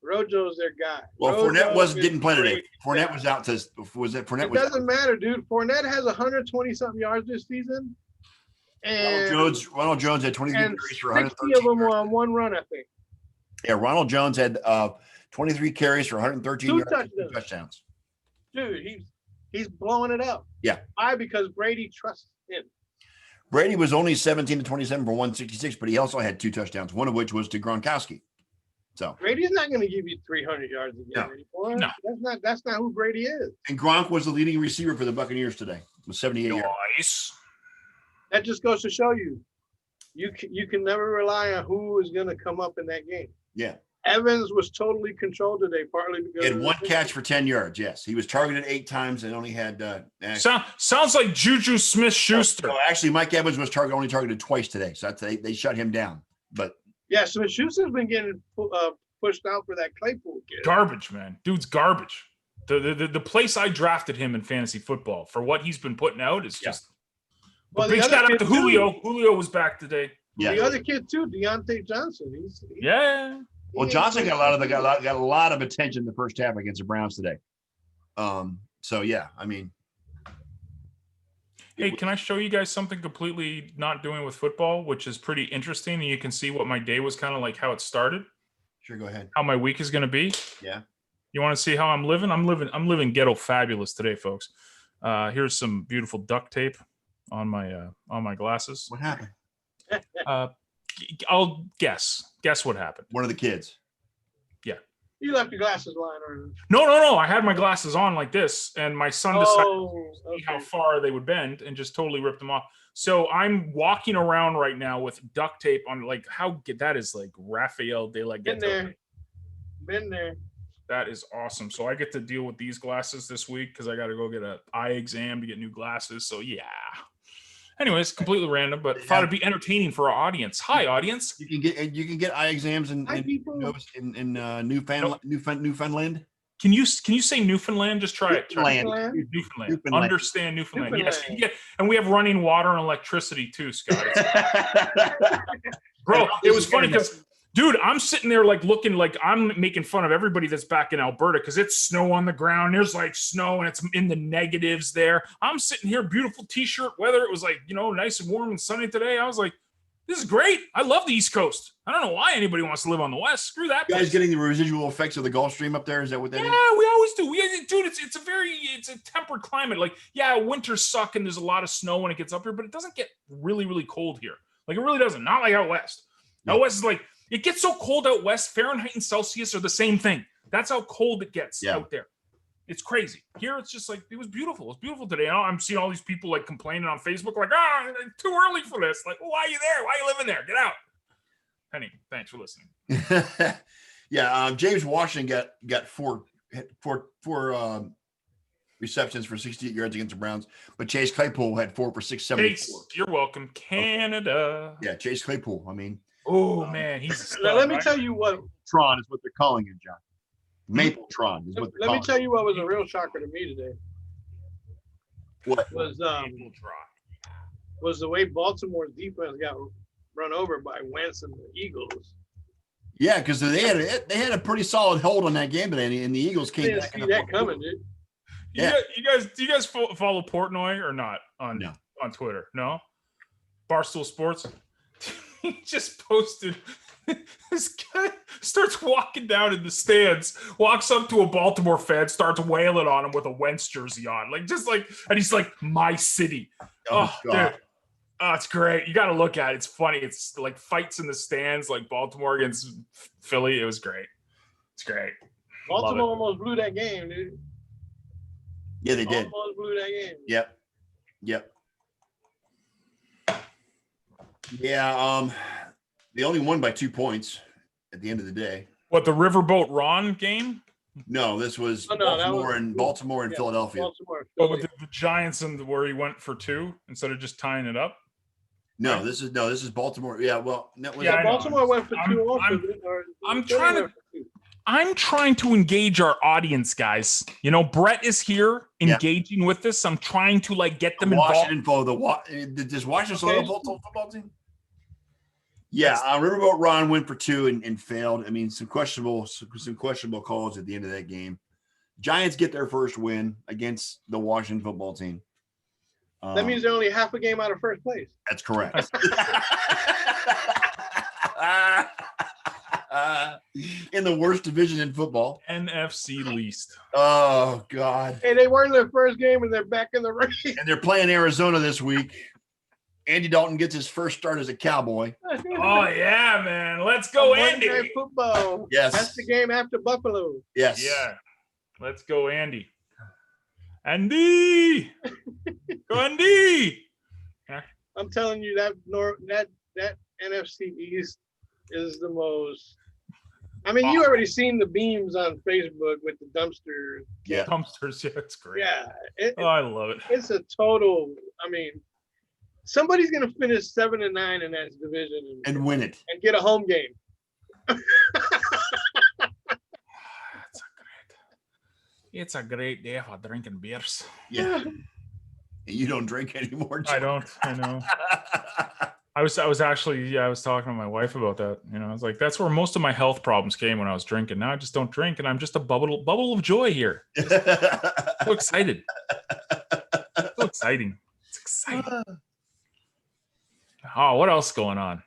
Speaker 2: Rojo's their guy.
Speaker 3: Well,
Speaker 2: Rojo
Speaker 3: didn't play today.
Speaker 2: great
Speaker 3: Fournette
Speaker 2: guy.
Speaker 3: was out to Fournette
Speaker 2: It
Speaker 3: was
Speaker 2: doesn't matter, dude. Fournette has 120 something yards this season, and
Speaker 3: Ronald Jones had 23
Speaker 2: and
Speaker 3: carries for
Speaker 2: 60 of
Speaker 3: 113
Speaker 2: them were
Speaker 3: yards.
Speaker 2: on one run, I think.
Speaker 3: Yeah, Ronald Jones had 23 carries for 113
Speaker 2: Two
Speaker 3: yards and 2
Speaker 2: touchdowns.
Speaker 3: touchdowns.
Speaker 2: Dude, he's blowing it up.
Speaker 3: Yeah.
Speaker 2: Why? Because Brady trusts him.
Speaker 3: Brady was only 17 to 27 for 166, but he also had 2 touchdowns, one of which was to Gronkowski. So
Speaker 2: Brady's not going to give you 300 yards a game anymore.
Speaker 1: No.
Speaker 2: That's not who Brady is.
Speaker 3: and Gronk was the leading receiver for the Buccaneers today with 78 yards.
Speaker 1: Nice.
Speaker 2: That just goes to show you can never rely on who is going to come up in that game.
Speaker 3: Yeah.
Speaker 2: Evans was totally controlled today, partly because
Speaker 3: He had 1 catch for 10 yards. Yes. He was targeted 8 times and only had
Speaker 1: Sounds like Juju Smith-Schuster.
Speaker 3: No, actually, Mike Evans was only targeted twice today. So they shut him down. But
Speaker 2: yeah, so Schuster's been getting pushed out for that Claypool kid.
Speaker 1: Garbage, man. Dude's garbage. The place I drafted him in fantasy football for what he's been putting out is just.
Speaker 2: Well,
Speaker 1: big
Speaker 2: the
Speaker 1: shout
Speaker 2: other
Speaker 1: out to
Speaker 2: kid, too.
Speaker 1: Julio. Julio was back today.
Speaker 3: yeah.
Speaker 2: The other kid too, Deontay Johnson.
Speaker 1: Yeah.
Speaker 3: Well, Johnson got a lot of attention in the first half against the Browns today. So yeah, I mean,
Speaker 1: Hey, can I show you guys something completely not doing with football, which is pretty interesting, and you can see what my day was kind of like, how it started,
Speaker 3: sure, go ahead.
Speaker 1: how my week is going to be.
Speaker 3: Yeah.
Speaker 1: You want to see how I'm living? I'm living ghetto fabulous today, folks. Here's some beautiful duct tape on my glasses.
Speaker 3: What happened?
Speaker 1: I'll guess what happened.
Speaker 3: One of the kids.
Speaker 2: You left your glasses lying around.
Speaker 1: No. I had my glasses on like this, and my son decided
Speaker 2: Oh,
Speaker 1: to see how
Speaker 2: okay.
Speaker 1: far they would bend and just totally ripped them off. So I'm walking around right now with duct tape on. Like, how that is like Rafael de la
Speaker 2: Been
Speaker 1: Ghetto.
Speaker 2: there.
Speaker 1: That is awesome. So I get to deal with these glasses this week because I got to go get an eye exam to get new glasses. So yeah. Anyways, completely random, but thought it'd be entertaining for our audience. Hi, audience.
Speaker 3: You can get eye exams in Newfoundland.
Speaker 1: Can you say Newfoundland? Just try it. Try it.
Speaker 2: Newfoundland?
Speaker 1: Newfoundland.
Speaker 3: Newfoundland.
Speaker 1: Understand Newfoundland. Yes.
Speaker 2: Newfoundland.
Speaker 1: Yeah. And we have running water and electricity too, Scott. Bro, it was funny because, dude, I'm sitting there like looking like I'm making fun of everybody that's back in Alberta because it's snow on the ground. There's like snow and it's in the negatives there. I'm sitting here, beautiful t-shirt weather. It was like, nice and warm and sunny today. I was like, this is great. I love the East Coast. I don't know why anybody wants to live on the West. Screw that.
Speaker 3: You guys
Speaker 1: place.
Speaker 3: getting the residual effects of the Gulf Stream up there? Is that what that is?
Speaker 1: Yeah, we always do. Dude, it's a tempered climate. Like, yeah, winters suck and there's a lot of snow when it gets up here, but it doesn't get really, really cold here. Like, it really doesn't. Not like out west.
Speaker 3: Yeah.
Speaker 1: Out west is like, it gets so cold out west. Fahrenheit and Celsius are the same thing. That's how cold it gets out there. It's crazy. Here, it's just like, it was beautiful. It was beautiful today. I'm seeing all these people like complaining on Facebook, like, too early for this. Like, why are you there? Why are you living there? Get out. Penny, thanks for listening.
Speaker 3: James Washington got four receptions for 68 yards against the Browns, but Chase Claypool had 4 for 674.
Speaker 1: Chase, you're welcome. Canada.
Speaker 3: Yeah, Chase Claypool. I mean,
Speaker 1: oh man, he's a stud,
Speaker 2: Now, let me
Speaker 1: right?
Speaker 2: tell you what.
Speaker 3: Tron is what they're calling it, John. Mapletron is what they're
Speaker 2: Let me
Speaker 3: calling
Speaker 2: tell you what was a real shocker to me today.
Speaker 3: What?
Speaker 2: Was
Speaker 1: People try.
Speaker 2: was the way Baltimore's defense got run over by Wentz and the Eagles.
Speaker 3: Yeah, because they had a pretty solid hold on that game today, and the Eagles came
Speaker 2: Didn't
Speaker 3: back.
Speaker 2: see that coming, dude.
Speaker 3: Yeah.
Speaker 1: Do you guys follow Portnoy or not on Twitter? No. Barstool Sports. He just posted. This guy starts walking down in the stands, walks up to a Baltimore fan, starts wailing on him with a Wentz jersey on, and he's like, "My city." Oh,
Speaker 3: God.
Speaker 1: dude. Oh, it's great. You got to look at it. It's funny. It's like fights in the stands, like Baltimore against Philly. It was great. It's great.
Speaker 2: Baltimore almost blew that game, dude.
Speaker 3: Yeah, they did.
Speaker 2: Almost blew that game.
Speaker 3: Yep. Yeah. They only won by 2 points at the end of the day.
Speaker 1: What, the Riverboat Ron game?
Speaker 3: No, this was
Speaker 2: Oh, no, that
Speaker 3: Baltimore and
Speaker 2: yeah,
Speaker 3: Philadelphia.
Speaker 2: Baltimore.
Speaker 1: Oh, with the Giants and where he went for 2 instead of just tying it up.
Speaker 3: No, this is Baltimore. Yeah, well, that was,
Speaker 1: Yeah, I know.
Speaker 2: Baltimore went for 2 also.
Speaker 1: I'm trying to engage our audience, guys. Brett is here engaging with this. I'm trying to get them involved.
Speaker 3: Washington does Washington still have a football team? Yeah, Riverboat Ron went for 2 and failed. I mean, some questionable calls at the end of that game. Giants get their first win against the Washington football team.
Speaker 2: That means they're only half a game out of first place.
Speaker 3: That's correct. In the worst division in football.
Speaker 1: NFC least.
Speaker 3: Oh, God.
Speaker 2: Hey, they were in their first game and they're back in the race.
Speaker 3: And they're playing Arizona this week. Andy Dalton gets his first start as a Cowboy.
Speaker 1: Oh, yeah, man. Let's go,
Speaker 2: Monday
Speaker 1: Andy.
Speaker 2: Night Football.
Speaker 3: Yes.
Speaker 2: That's the game after Buffalo.
Speaker 3: Yes.
Speaker 1: Yeah. Let's go, Andy. Andy. Go, Andy.
Speaker 2: I'm telling you that NFC East is the most. I mean, you already seen the beams on Facebook with the dumpster.
Speaker 3: Yeah.
Speaker 1: Dumpsters. Yeah, it's great.
Speaker 2: Yeah.
Speaker 1: Oh, I love it.
Speaker 2: It's a total. I mean, somebody's gonna finish 7-9 in that division
Speaker 3: And win it.
Speaker 2: and get a home game.
Speaker 1: It's a great day for drinking beers.
Speaker 3: Yeah. You don't drink anymore.
Speaker 1: I don't. I know. I was actually I was talking to my wife about that. You know, I was like, that's where most of my health problems came when I was drinking. Now I just don't drink, and I'm just a bubble of joy here. So excited. So exciting. It's exciting. Oh, what else is going on?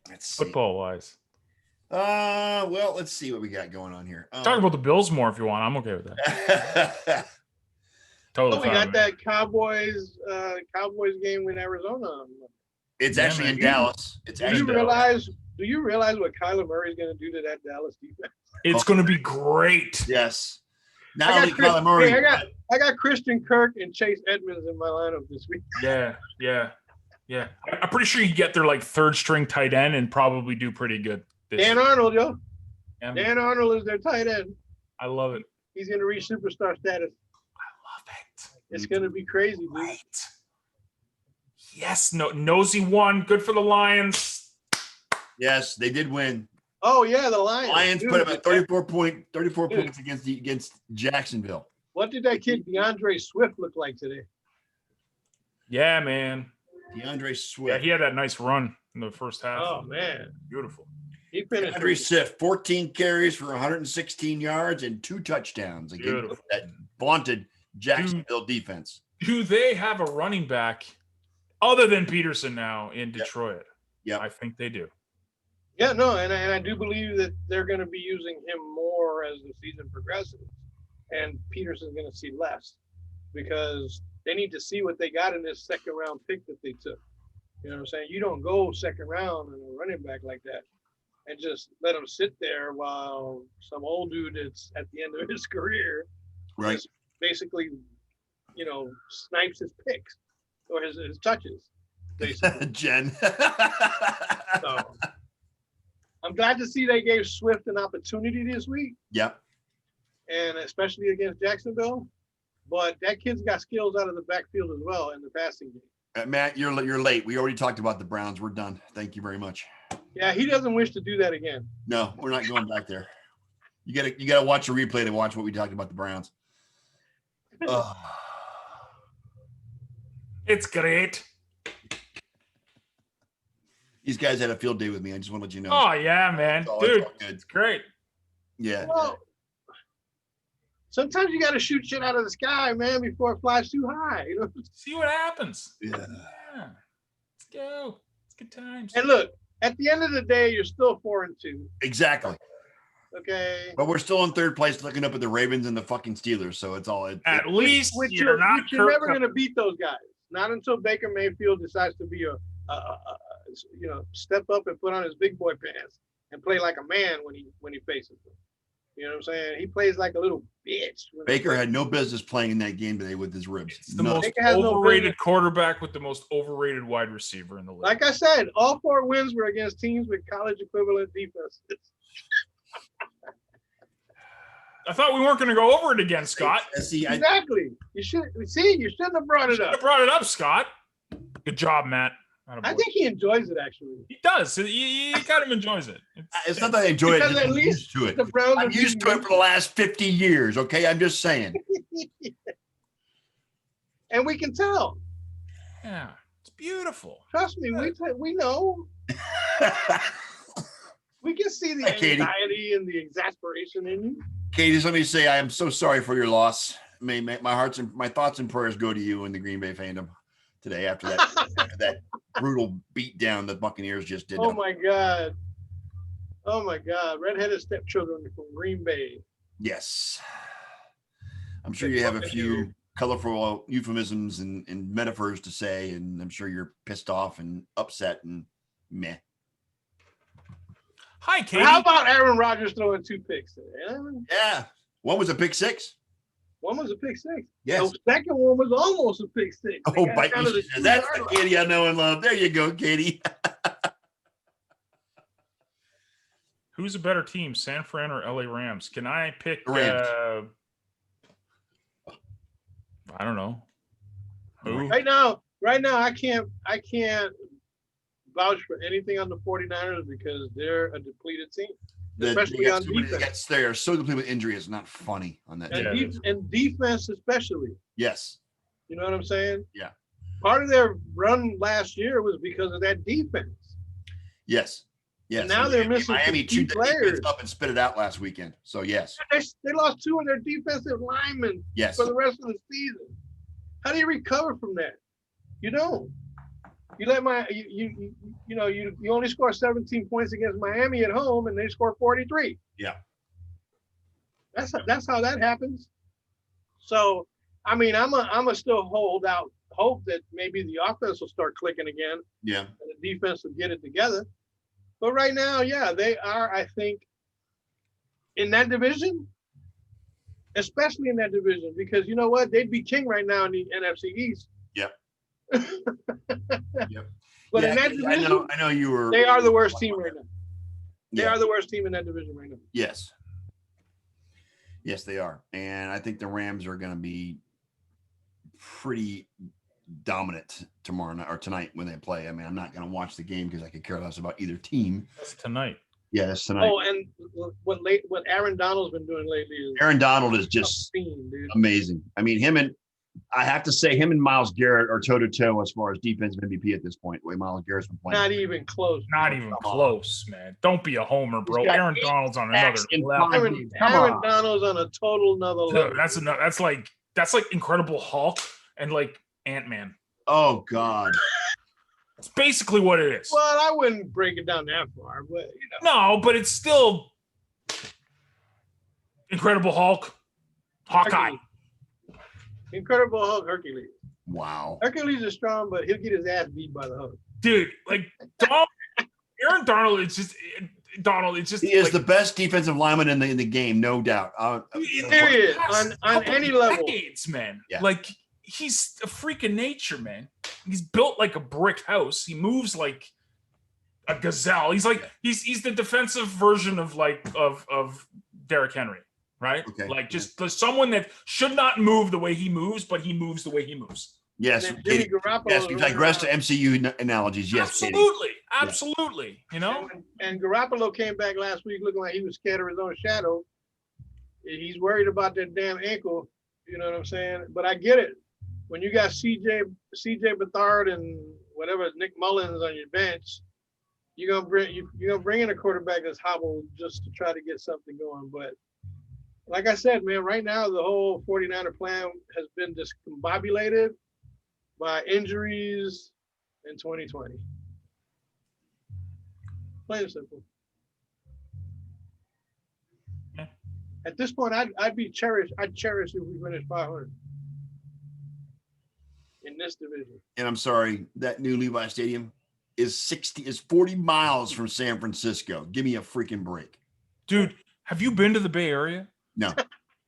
Speaker 3: Let's see.
Speaker 1: Football wise.
Speaker 3: Well, let's see what we got going on here.
Speaker 1: Talk about the Bills more if you want. I'm okay with that. Totally.
Speaker 2: We got that Cowboys game in Arizona.
Speaker 3: It's
Speaker 1: Yeah,
Speaker 3: actually
Speaker 1: man.
Speaker 3: in Dallas. It's
Speaker 2: Do
Speaker 3: actually
Speaker 2: you
Speaker 3: Dallas.
Speaker 2: realize what Kyler Murray is going to do to that Dallas defense?
Speaker 1: It's going to be great.
Speaker 3: Yes. Not
Speaker 2: I
Speaker 3: only
Speaker 2: got,
Speaker 3: Kyler Murray.
Speaker 2: hey, I got Christian Kirk and Chase Edmonds in my lineup this week.
Speaker 1: Yeah. I'm pretty sure you get their like third string tight end and probably do pretty good.
Speaker 2: Dan Arnold, yo.
Speaker 1: And
Speaker 2: Dan Arnold is their tight end.
Speaker 1: I love it.
Speaker 2: He's going to reach superstar status.
Speaker 1: I love it.
Speaker 2: It's going to be crazy, dude.
Speaker 1: Right. Yes. No. Nosy won. Good for the Lions.
Speaker 3: Yes, they did win.
Speaker 2: Oh yeah, the Lions.
Speaker 3: Lions
Speaker 2: Dude,
Speaker 3: put up a 34
Speaker 2: Dude.
Speaker 3: points against Jacksonville.
Speaker 2: What did that kid DeAndre Swift look like today?
Speaker 1: Yeah, man.
Speaker 3: DeAndre
Speaker 1: Yeah,
Speaker 3: Swift.
Speaker 1: he had that nice run in the first half.
Speaker 2: Oh man,
Speaker 1: Beautiful.
Speaker 2: he finished.
Speaker 3: DeAndre Swift, 14 carries for 116 yards and 2 touchdowns against
Speaker 1: Beautiful.
Speaker 3: that vaunted Jacksonville defense.
Speaker 1: Do they have a running back other than Peterson now in Detroit?
Speaker 3: Yep.
Speaker 1: I think they do.
Speaker 2: Yeah, no, and I do believe that they're going to be using him more as the season progresses, and Peterson's going to see less because they need to see what they got in this second round pick that they took. You know what I'm saying? You don't go second round and a running back like that and just let him sit there while some old dude that's at the end of his career
Speaker 3: Right.
Speaker 2: just basically, snipes his picks or his touches, basically.
Speaker 3: Jen.
Speaker 2: So I'm glad to see they gave Swift an opportunity this week,
Speaker 3: Yep.
Speaker 2: and especially against Jacksonville. But that kid's got skills out of the backfield as well in the passing game.
Speaker 3: Matt, you're late. We already talked about the Browns. We're done. Thank you very much.
Speaker 2: Yeah, he doesn't wish to do that again.
Speaker 3: No, we're not going back there. You gotta watch a replay to watch what we talked about the Browns. Ugh.
Speaker 1: It's great.
Speaker 3: These guys had a field day with me. I just want to let you know.
Speaker 1: Oh yeah, man.
Speaker 3: It's all
Speaker 1: Dude,
Speaker 3: good.
Speaker 1: it's great.
Speaker 3: Yeah.
Speaker 2: Well, sometimes you got to shoot shit out of the sky, man, before it flies too high.
Speaker 1: See what happens.
Speaker 3: Yeah.
Speaker 1: Yeah. Let's go. It's good times.
Speaker 2: And look, at the end of the day, you're still 4-2.
Speaker 3: Exactly.
Speaker 2: Okay.
Speaker 3: But we're still in third place looking up at the Ravens and the fucking Steelers. So it's all
Speaker 1: At least
Speaker 2: Which
Speaker 1: you're not
Speaker 2: you're never
Speaker 1: Kirk
Speaker 2: going to beat those guys. Not until Baker Mayfield decides to be step up and put on his big boy pants and play like a man when he faces them. You know what I'm saying? He plays like a little bitch.
Speaker 3: Baker had no business playing in that game today with his ribs.
Speaker 1: It's the
Speaker 3: No.
Speaker 1: most
Speaker 2: Baker has no
Speaker 1: overrated
Speaker 2: business.
Speaker 1: quarterback with the most overrated wide receiver in the league.
Speaker 2: Like I said, all 4 wins were against teams with college equivalent defenses.
Speaker 1: I thought we weren't going to go over it again, Scott.
Speaker 3: See,
Speaker 2: Exactly. You shouldn't have brought it
Speaker 1: I
Speaker 2: up.
Speaker 1: brought it up, Scott. Good job, Matt.
Speaker 2: I think he enjoys it actually.
Speaker 1: he does. He kind of enjoys it.
Speaker 3: it's not that I enjoy it.
Speaker 2: Because
Speaker 3: just
Speaker 2: at
Speaker 3: I'm
Speaker 2: least
Speaker 3: used to it.
Speaker 2: the Browns
Speaker 3: I'm
Speaker 2: are
Speaker 3: used to it for the last 50 years. Okay, I'm just saying.
Speaker 2: and we can tell.
Speaker 1: Yeah, it's beautiful.
Speaker 2: Trust me, we know. We can see the
Speaker 3: Hi, Katie.
Speaker 2: anxiety and the exasperation in you.
Speaker 3: Katie, just let me say I am so sorry for your loss. My thoughts and prayers go to you and the Green Bay fandom today after that brutal beatdown the Buccaneers just did.
Speaker 2: Oh my God. Redheaded stepchildren from Green Bay.
Speaker 3: Yes. I'm sure you have a few colorful euphemisms and metaphors to say, and I'm sure you're pissed off and upset and meh.
Speaker 1: Hi, Katie.
Speaker 2: How about Aaron Rodgers throwing 2 picks today?
Speaker 3: Yeah. One was a pick 6.
Speaker 2: One was a pick 6.
Speaker 3: Yes.
Speaker 2: The second one was almost a pick 6.
Speaker 3: Oh, bite me. That's the Katie I know and love. There you go, Katie.
Speaker 1: Who's a better team, San Fran or LA Rams? Can I pick?
Speaker 3: Rams.
Speaker 1: I don't know. Who?
Speaker 2: Right now, I can't vouch for anything on the 49ers because they're a depleted team, especially on defense.
Speaker 3: They are so depleted with injury. It's not funny on that team.
Speaker 2: And defense especially.
Speaker 3: Yes.
Speaker 2: You know what I'm saying?
Speaker 3: Yeah.
Speaker 2: Part of their run last year was because of that defense.
Speaker 3: Yes. Yes.
Speaker 2: And now they're missing
Speaker 3: Miami
Speaker 2: key
Speaker 3: chewed the
Speaker 2: players.
Speaker 3: defense up and spit it out last weekend. So yes.
Speaker 2: They lost 2 of their defensive linemen for the rest of the season. How do you recover from that? You don't. You let you only score 17 points against Miami at home, and they score 43.
Speaker 3: Yeah.
Speaker 2: That's how that happens. So, I mean, I'm a still hold out hope that maybe the offense will start clicking again.
Speaker 3: Yeah.
Speaker 2: And the defense will get it together. But right now, yeah, they are, I think, in that division, especially in that division, because you know what? They'd be king right now in the NFC East.
Speaker 3: Yep. Yep.
Speaker 2: But in that division,
Speaker 3: I know you were.
Speaker 2: They are the worst team right now. They
Speaker 3: Yeah.
Speaker 2: are the worst team in that division right now.
Speaker 3: Yes. Yes, they are. And I think the Rams are going to be pretty dominant tomorrow night or tonight when they play. I mean, I'm not going to watch the game because I could care less about either team.
Speaker 1: That's tonight.
Speaker 3: Yeah, that's tonight.
Speaker 2: Oh, and what Aaron Donald's been doing lately is
Speaker 3: Aaron Donald is just amazing. I mean, I have to say him and Myles Garrett are toe to toe as far as defensive MVP at this point. The way Myles Garrett's been playing.
Speaker 2: Not even close.
Speaker 1: Not even close, man. Don't be a homer, bro. Aaron Donald's on another level.
Speaker 2: Aaron Donald's on a total another level.
Speaker 1: That's like Incredible Hulk and like Ant-Man.
Speaker 3: Oh God.
Speaker 1: It's basically what it is.
Speaker 2: Well, I wouldn't break it down that far, but you know.
Speaker 1: No, but it's still Incredible Hulk, Hawkeye.
Speaker 2: Incredible Hulk, Hercules.
Speaker 3: Wow.
Speaker 2: Hercules is strong, but he'll get his ass beat by the Hulk.
Speaker 1: Dude, like Aaron Donald, it's just
Speaker 3: he is the best defensive lineman in the game, no doubt.
Speaker 2: Period. On any level.
Speaker 1: Decades, man.
Speaker 3: Yeah.
Speaker 1: Like he's a freak of nature, man. He's built like a brick house. He moves like a gazelle. He's like he's the defensive version of of Derrick Henry, right?
Speaker 3: Okay.
Speaker 1: Like just someone that should not move the way he moves, but he moves the way he moves.
Speaker 3: Yes. Yes, you digress to MCU analogies. Yes,
Speaker 1: absolutely. Katie. Absolutely. Yeah. You know?
Speaker 2: And Garoppolo came back last week looking like he was scared of his own shadow. He's worried about that damn ankle. You know what I'm saying? But I get it. When you got CJ Beathard and whatever Nick Mullins on your bench, you're gonna bring in a quarterback that's hobbled just to try to get something going. But like I said, man, right now the whole 49er plan has been discombobulated by injuries in 2020. Plain and simple.
Speaker 1: Yeah.
Speaker 2: At this point, I'd cherish if we finish 500 in this division.
Speaker 3: And I'm sorry, that new Levi Stadium is 40 miles from San Francisco. Give me a freaking break.
Speaker 1: Dude, have you been to the Bay Area?
Speaker 3: No.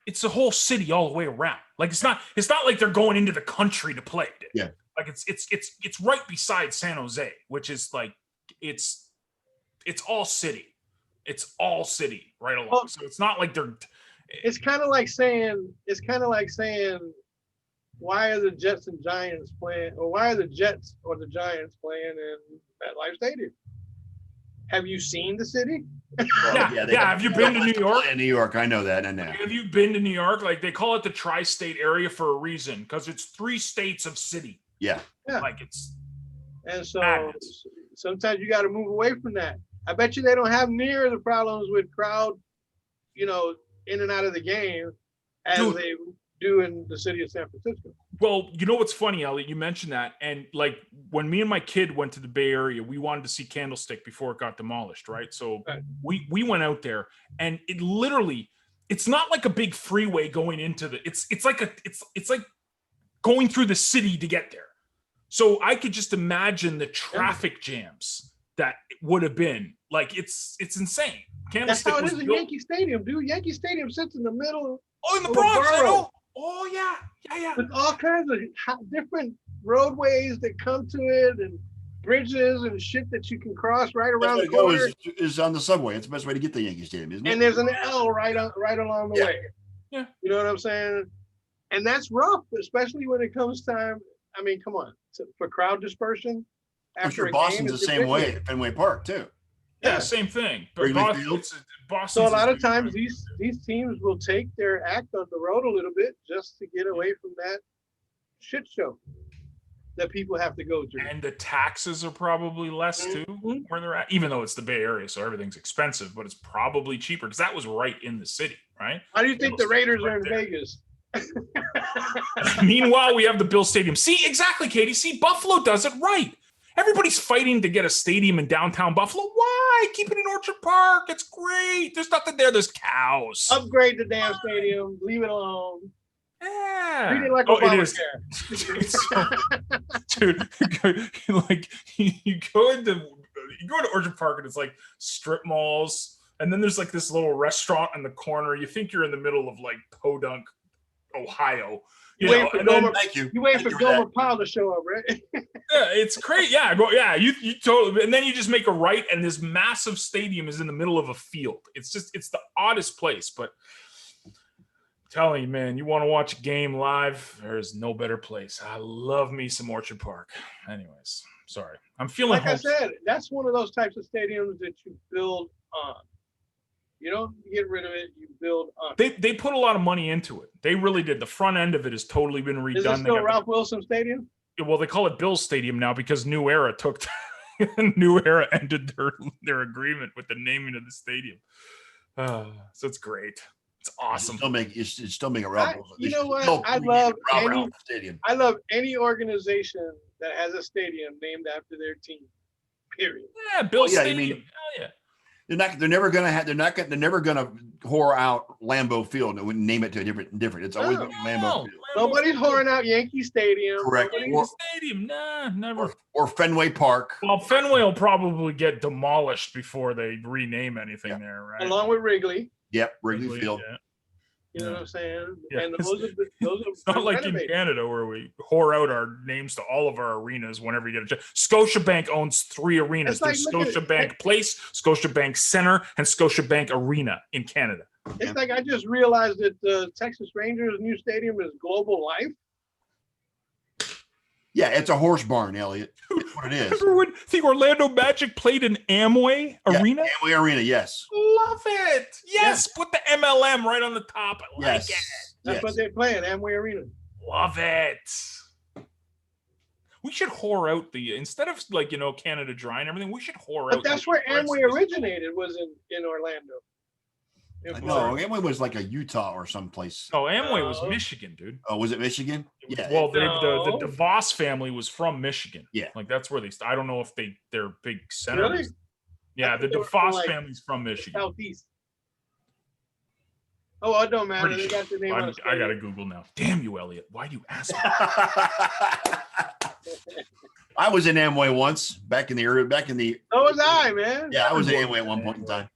Speaker 1: It's the whole city all the way around. Like it's not like they're going into the country to play.
Speaker 3: Yeah.
Speaker 1: Like it's right beside San Jose, which is like it's all city. It's all city right along.
Speaker 2: Well,
Speaker 1: so it's not like they're
Speaker 2: it's kind of like saying why are the Jets and Giants playing, or why are the Jets or the Giants playing in MetLife Stadium? Have you seen the city?
Speaker 3: Well,
Speaker 1: yeah. Have you been to New York?
Speaker 3: In New York, I know that. I know.
Speaker 1: Have you been to New York? Like they call it the tri-state area for a reason, because it's 3 states of city.
Speaker 3: Yeah.
Speaker 1: Like
Speaker 2: And so
Speaker 1: Madness.
Speaker 2: sometimes you got to move away from that. I bet you they don't have near the problems with crowd, in and out of the game as
Speaker 1: Dude.
Speaker 2: they do in the city of San Francisco.
Speaker 1: Well, you know what's funny, Elliot? You mentioned that, and like when me and my kid went to the Bay Area, we wanted to see Candlestick before it got demolished, right? So
Speaker 2: Right.
Speaker 1: we went out there, and it literally, it's not like a big freeway going into the. It's like going through the city to get there. So I could just imagine the traffic jams that it would have been. Like it's insane.
Speaker 2: That's
Speaker 1: Candlestick
Speaker 2: how it
Speaker 1: was
Speaker 2: is in
Speaker 1: built-
Speaker 2: Yankee Stadium, dude. Yankee Stadium sits in the middle
Speaker 1: Oh, in the
Speaker 2: of a
Speaker 1: Bronx, I
Speaker 2: borough
Speaker 1: know. Oh yeah.
Speaker 2: with all kinds of different roadways that come to it and bridges and shit that you can cross right
Speaker 3: Best
Speaker 2: around
Speaker 3: way
Speaker 2: the
Speaker 3: to go
Speaker 2: corner.
Speaker 3: is on the subway. It's the best way to get to Yankee Stadium, isn't it?
Speaker 2: And there's an L right along the
Speaker 3: Yeah.
Speaker 2: way.
Speaker 1: Yeah.
Speaker 2: You know what I'm saying? And that's rough, especially when it comes time. I mean, come on, for crowd dispersion.
Speaker 3: I'm
Speaker 2: After
Speaker 3: sure
Speaker 2: a
Speaker 3: Boston's
Speaker 2: game,
Speaker 3: the
Speaker 2: it's
Speaker 3: same way
Speaker 2: ridiculous.
Speaker 3: at Fenway Park too.
Speaker 1: Yeah, same thing. But
Speaker 3: Wrigley
Speaker 1: Boston,
Speaker 3: Field.
Speaker 1: Boston.
Speaker 2: So a lot of times these teams will take their act on the road a little bit just to get away from that shit show that people have to go through.
Speaker 1: And the taxes are probably less too
Speaker 2: Mhm.
Speaker 1: where they're at, even though it's the Bay Area, so everything's expensive, but it's probably cheaper because that was right in the city, right?
Speaker 2: How do you think the Raiders are in
Speaker 1: Right there.
Speaker 2: Vegas?
Speaker 1: Meanwhile, we have the Bill Stadium. See, exactly, Katie. See, Buffalo does it right. Everybody's fighting to get a stadium in downtown Buffalo. Why? Keep it in Orchard Park. It's great. There's nothing there. There's cows.
Speaker 2: Upgrade the damn stadium. Leave it alone.
Speaker 1: Yeah.
Speaker 2: Treat it like
Speaker 1: Oh, it is.
Speaker 2: Obamacare.
Speaker 1: It's so- dude, like you go into Orchard Park and it's like strip malls, and then there's like this little restaurant in the corner. You think you're in the middle of like Podunk, Ohio.
Speaker 2: You wait for
Speaker 1: and then-
Speaker 2: Gomer.
Speaker 3: Thank you.
Speaker 2: You wait
Speaker 3: Thank
Speaker 2: for
Speaker 3: you for that.
Speaker 2: Gomer Pyle to show up, right?
Speaker 1: Yeah, it's great. Yeah, you totally. And then you just make a right, and this massive stadium is in the middle of a field. It's the oddest place, but I'm telling you, man, you want to watch a game live? There's no better place. I love me some Orchard Park. Anyways, sorry, I'm feeling
Speaker 2: Like I
Speaker 1: homesick.
Speaker 2: said, that's one of those types of stadiums that you build on. You don't get rid of it. You build on.
Speaker 1: They put a lot of money into it. They really did. The front end of it has totally been redone.
Speaker 2: Is it
Speaker 1: They
Speaker 2: still
Speaker 1: got
Speaker 2: Ralph Wilson Stadium?
Speaker 1: well, they call it Bills Stadium now because New Era took New Era ended their agreement with the naming of the stadium. So it's great. It's awesome.
Speaker 3: Still make it Ralph.
Speaker 2: You know what? I love any-
Speaker 3: Stadium.
Speaker 2: I love any organization that has a stadium named after their team. Period.
Speaker 1: Yeah, Bills
Speaker 3: yeah, you
Speaker 1: Stadium.
Speaker 3: mean-
Speaker 1: Hell yeah.
Speaker 3: They're never gonna whore out Lambeau Field and name it to a different. It's always gonna be Lambeau
Speaker 1: No,
Speaker 3: Field
Speaker 2: Nobody's whoring out Yankee Stadium.
Speaker 3: Correct.
Speaker 2: Nobody-
Speaker 1: Yankee Stadium. Nah, never.
Speaker 3: or Fenway Park.
Speaker 1: Well, Fenway will probably get demolished before they rename anything
Speaker 3: Yeah.
Speaker 1: there, right?
Speaker 2: along with Wrigley.
Speaker 3: Yep, Wrigley Field.
Speaker 1: Yeah.
Speaker 2: You know what I'm saying?
Speaker 1: Yeah.
Speaker 2: And those are
Speaker 1: It's not like in
Speaker 2: renovated.
Speaker 1: Canada where we whore out our names to all of our arenas whenever you get a chance. Scotiabank owns 3 arenas.
Speaker 2: It's like,
Speaker 1: There's
Speaker 2: look at-
Speaker 1: Scotiabank Place, Scotiabank Center, and Scotiabank Arena in Canada.
Speaker 2: It's like I just realized that the Texas Rangers' new stadium is Global Life.
Speaker 3: Yeah, it's a horse barn, Elliot. That's what it is.
Speaker 1: Remember when the Orlando Magic played in Amway
Speaker 3: Yeah,
Speaker 1: Arena?
Speaker 3: Amway Arena, yes.
Speaker 1: Love it. Yes, put the MLM right on the top. I like
Speaker 3: Yes.
Speaker 1: it.
Speaker 2: That's
Speaker 3: Yes.
Speaker 2: what they're playing, Amway Arena.
Speaker 1: Love it. We should whore out instead of like Canada Dry and everything. We should whore
Speaker 2: But
Speaker 1: out.
Speaker 2: that's
Speaker 1: the
Speaker 2: where
Speaker 1: rest
Speaker 2: Amway
Speaker 1: of this.
Speaker 2: originated, was in Orlando. In
Speaker 3: No,
Speaker 2: Florida.
Speaker 3: Amway was like a Utah or someplace.
Speaker 1: Oh, Amway was
Speaker 2: No.
Speaker 1: Michigan, dude.
Speaker 3: Oh, was it Michigan?
Speaker 1: It was-
Speaker 3: Yeah.
Speaker 1: Well,
Speaker 2: No.
Speaker 1: the DeVos family was from Michigan.
Speaker 3: Yeah.
Speaker 1: Like that's where I don't know if their big center.
Speaker 2: Really?
Speaker 1: was- Yeah,
Speaker 2: I
Speaker 1: the
Speaker 2: thought they were from,
Speaker 1: DeVos
Speaker 2: like,
Speaker 1: family's from Michigan.
Speaker 2: Southeast. Oh, it don't matter.
Speaker 1: Pretty
Speaker 2: They got the name on the
Speaker 1: I gotta
Speaker 2: stadium.
Speaker 1: Google now. Damn you, Elliot. Why do you ask me?
Speaker 3: I was in Amway once back in the
Speaker 2: So was I, man.
Speaker 3: yeah, I was in Amway at one point in time.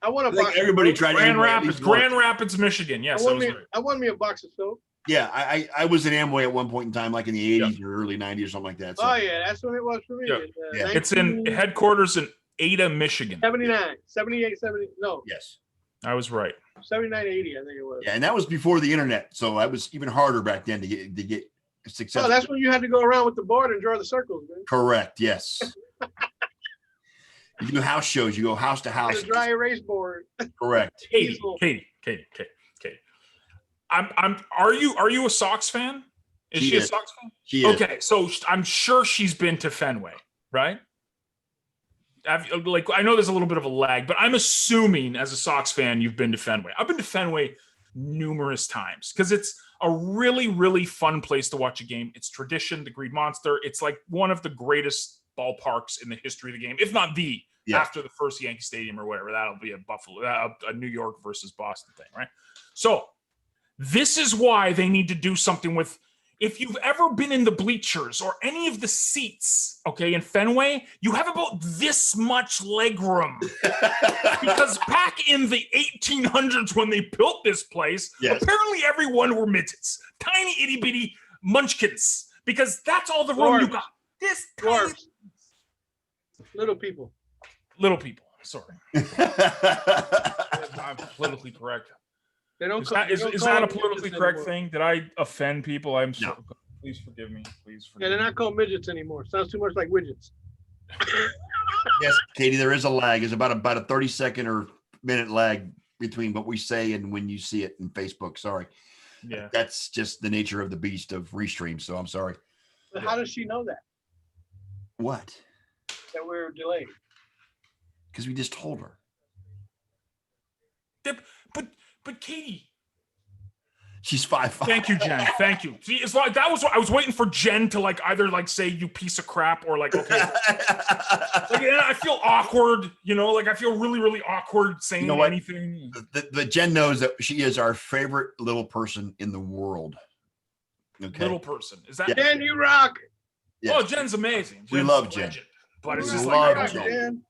Speaker 2: I won a
Speaker 3: I think
Speaker 2: box.
Speaker 3: everybody
Speaker 2: of soap.
Speaker 3: tried
Speaker 1: Grand
Speaker 3: Amway at
Speaker 1: Rapids,
Speaker 3: least once.
Speaker 1: Grand Rapids, Michigan. Yes,
Speaker 2: I won me a box of soap.
Speaker 3: Yeah, I was in Amway at one point in time, like in the 80s or early 90s or something like that. So
Speaker 2: Oh yeah, that's when it was for me.
Speaker 1: Yeah.
Speaker 3: Yeah.
Speaker 1: It's in headquarters in Ada, Michigan.
Speaker 2: 79, 78, 70, no,
Speaker 3: yes.
Speaker 1: I was right.
Speaker 2: 79, 80, I think it was.
Speaker 3: Yeah, and that was before the internet. So I was even harder back then to get success.
Speaker 2: Oh, that's when you had to go around with the board and draw the circles, man.
Speaker 3: Correct. Yes. You do house shows. You go house to house.
Speaker 2: The dry erase board.
Speaker 3: Correct.
Speaker 1: Katie. Are you a Sox fan? Is she a Sox fan?
Speaker 3: She is.
Speaker 1: Okay, so I'm sure she's been to Fenway, right? I know there's a little bit of a lag, but I'm assuming as a Sox fan, you've been to Fenway. I've been to Fenway numerous times because it's a really, really fun place to watch a game. It's tradition, the Green Monster. It's like one of the greatest ballparks in the history of the game, if not the after the first Yankee Stadium or whatever. That'll be a New York versus Boston thing, right? So this is why they need to do something with. If you've ever been in the bleachers or any of the seats, okay, in Fenway, you have about this much leg room. Because back in the 1800s when they built this place, apparently everyone were midgets, tiny itty bitty munchkins, because that's all the room you got. This tiny
Speaker 2: little people.
Speaker 1: Little people. Sorry. I'm politically correct.
Speaker 2: They don't.
Speaker 1: Is that a politically correct thing? Did I offend people? I'm so. Please forgive me. Please forgive me.
Speaker 2: Yeah, they're not called midgets anymore. Sounds too much like widgets.
Speaker 3: Yes, Katie, there is a lag. It's about a 30-second or minute lag between what we say and when you see it in Facebook. Sorry.
Speaker 1: Yeah.
Speaker 3: That's just the nature of the beast of Restream. So I'm sorry.
Speaker 2: But how does she know that?
Speaker 3: What?
Speaker 2: That we're delayed.
Speaker 3: Because we just told her.
Speaker 1: But Katie.
Speaker 3: She's 5'5".
Speaker 1: Thank you, Jen. Thank you. See, it's like that was what I was waiting for Jen to either say you piece of crap or okay. I feel awkward, I feel really, really awkward saying anything.
Speaker 3: The Jen knows that she is our favorite little person in the world. Okay.
Speaker 1: Little person. Is that
Speaker 2: Jen, you rock?
Speaker 1: Yes. Oh, Jen's amazing.
Speaker 3: We love Jen.
Speaker 1: But it's just
Speaker 2: Jen.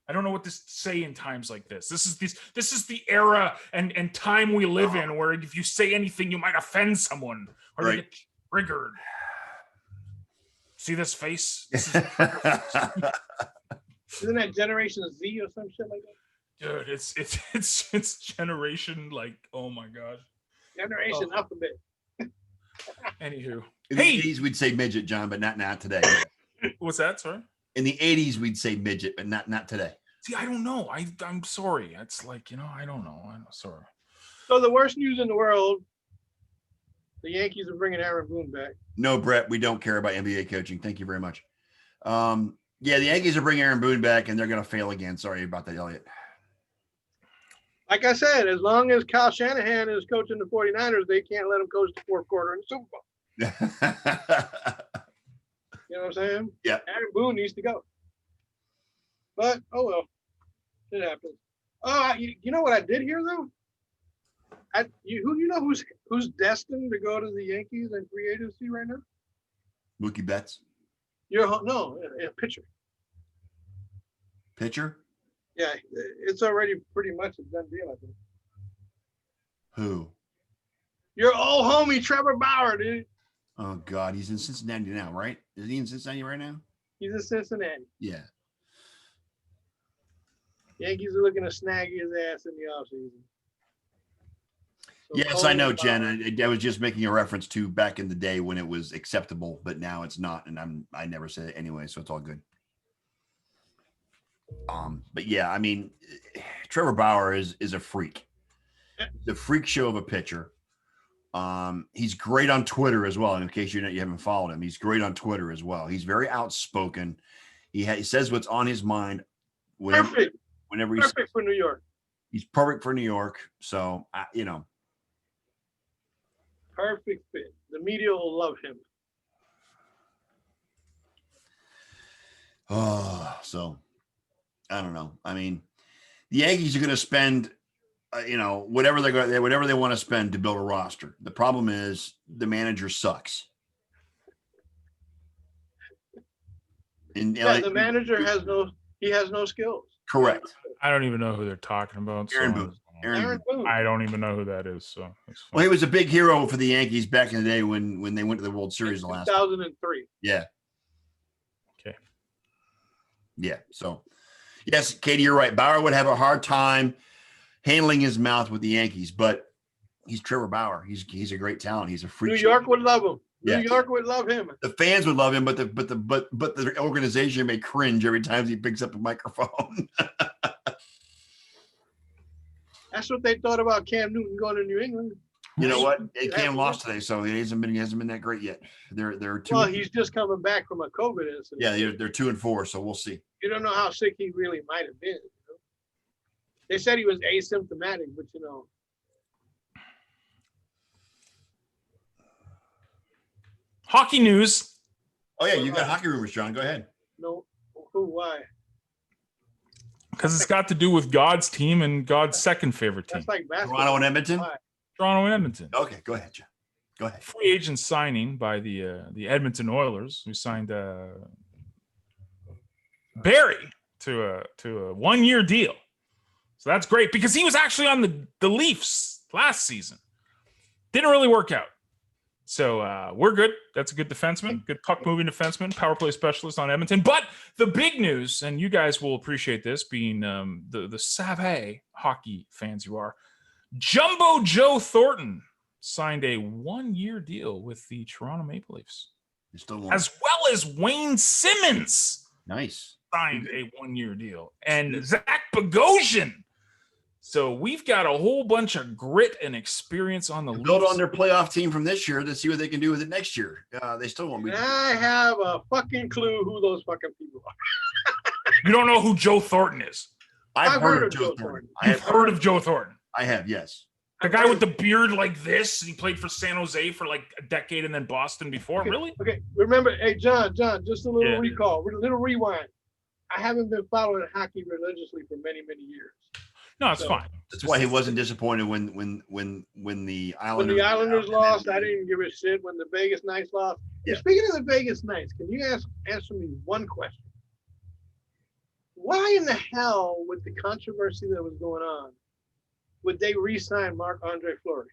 Speaker 1: I don't know what to say in times like this. This is the era and time we live in where if you say anything, you might offend someone or they get triggered. See this face? This is
Speaker 2: Isn't that Generation Z or some shit like
Speaker 1: Dude,
Speaker 2: that?
Speaker 1: it's generation oh my god.
Speaker 2: Generation Alphabet.
Speaker 1: Anywho.
Speaker 3: In the 80s, we'd say midget, John, but not today.
Speaker 1: What's that? Sorry?
Speaker 3: In the 80s, we'd say midget, but not today.
Speaker 1: See, I don't know. I'm sorry. It's I don't know. I'm sorry.
Speaker 2: So the worst news in the world, the Yankees are bringing Aaron Boone back.
Speaker 3: No, Brett, we don't care about NBA coaching. Thank you very much. The Yankees are bringing Aaron Boone back, and they're going to fail again. Sorry about that, Elliot.
Speaker 2: Like I said, as long as Kyle Shanahan is coaching the 49ers, they can't let him coach the fourth quarter in the Super Bowl. You know what I'm saying?
Speaker 3: Yeah.
Speaker 2: Aaron Boone needs to go. But, oh well. It happens. Oh, you know what I did hear, though? Who do you know who's destined to go to the Yankees and free agency right now?
Speaker 3: Mookie Betts.
Speaker 2: A pitcher.
Speaker 3: Pitcher?
Speaker 2: Yeah, it's already pretty much a done deal, I think.
Speaker 3: Who?
Speaker 2: Your old homie, Trevor Bauer, dude.
Speaker 3: Oh, God. He's in Cincinnati now, right? Is he in Cincinnati right now?
Speaker 2: He's in Cincinnati.
Speaker 3: Yeah.
Speaker 2: Yankees are looking to snag his ass in the offseason. So
Speaker 3: yes, I know, Jen. I was just making a reference to back in the day when it was acceptable, but now it's not, and I never said it anyway, so it's all good. But yeah, I mean, Trevor Bauer is a freak. The freak show of a pitcher. He's great on Twitter as well. And in case you haven't followed him, he's great on Twitter as well. He's very outspoken. He says what's on his mind.
Speaker 2: Perfect for New York.
Speaker 3: He's perfect for New York. So,
Speaker 2: Perfect fit. The media will love him.
Speaker 3: Oh, so I don't know. I mean, the Yankees are going to spend, whatever they want to spend to build a roster. The problem is the manager sucks. And
Speaker 2: the manager has no skills.
Speaker 3: Correct.
Speaker 1: I don't even know who they're talking about.
Speaker 3: Aaron Boone.
Speaker 2: Aaron Boone.
Speaker 1: I don't even know who that is. So
Speaker 3: well, he was a big hero for the Yankees back in the day when they went to the World Series the last
Speaker 2: 2003.
Speaker 3: Yeah.
Speaker 1: Okay.
Speaker 3: Yeah. So, yes, Katie, you're right. Bauer would have a hard time handling his mouth with the Yankees, but he's Trevor Bauer. He's a great talent. He's a freak.
Speaker 2: New York would love him.
Speaker 3: Yes.
Speaker 2: New York would love him.
Speaker 3: The fans would love him, but the organization may cringe every time he picks up a microphone.
Speaker 2: That's what they thought about Cam Newton going to New England.
Speaker 3: You know what?
Speaker 2: You
Speaker 3: Cam
Speaker 2: have-
Speaker 3: lost today, so he hasn't been that great yet. They're two.
Speaker 2: Well, he's just coming back from a COVID incident.
Speaker 3: yeah, they're 2-4, so we'll see.
Speaker 2: You don't know how sick he really might have been. You know? They said he was asymptomatic, but you know.
Speaker 1: Hockey news.
Speaker 3: Oh yeah, you got hockey rumors, John. Go ahead.
Speaker 2: No, who? Why?
Speaker 1: Because it's got to do with God's team and God's second favorite team,
Speaker 2: That's like basketball.
Speaker 3: Toronto and Edmonton.
Speaker 2: Why?
Speaker 1: Toronto and Edmonton.
Speaker 3: Okay, go ahead, John. Go ahead.
Speaker 1: Free agent signing by the Edmonton Oilers, who signed Barry to a 1-year deal. So that's great because he was actually on the Leafs last season. Didn't really work out. So we're good. That's a good defenseman, good puck moving defenseman, power play specialist on Edmonton. But the big news, and you guys will appreciate this, being the savvy hockey fans you are, Jumbo Joe Thornton signed a 1-year deal with the Toronto Maple Leafs,
Speaker 3: You still won.
Speaker 1: as well as Wayne Simmons
Speaker 3: Nice.
Speaker 1: signed a 1-year deal, and Zach Bogosian. So we've got a whole bunch of grit and experience on the
Speaker 3: Build
Speaker 1: Leafs.
Speaker 3: on their playoff team from this year to see what they can do with it next year. They still won't be.
Speaker 2: And I have a fucking clue who those fucking people are.
Speaker 1: You don't know who Joe Thornton is.
Speaker 3: I've heard of Joe Thornton.
Speaker 1: You've heard of Joe Thornton.
Speaker 3: I have, yes.
Speaker 1: The guy with the beard like this. He played for San Jose for like a decade and then Boston before.
Speaker 2: Okay.
Speaker 1: Really?
Speaker 2: Okay, remember, hey John, just a little
Speaker 1: Yeah.
Speaker 2: recall, a little rewind. I haven't been following hockey religiously for many, many years.
Speaker 1: No, it's
Speaker 2: So-
Speaker 1: fine.
Speaker 3: That's why he wasn't disappointed when the
Speaker 2: When
Speaker 3: Islanders
Speaker 2: the Islanders lost, I
Speaker 3: didn't.
Speaker 2: didn't give a shit. When the Vegas Knights lost.
Speaker 3: Yeah.
Speaker 2: Speaking of the Vegas Knights, can you answer me one question? Why in the hell, with the controversy that was going on, would they re-sign Marc-Andre Fleury?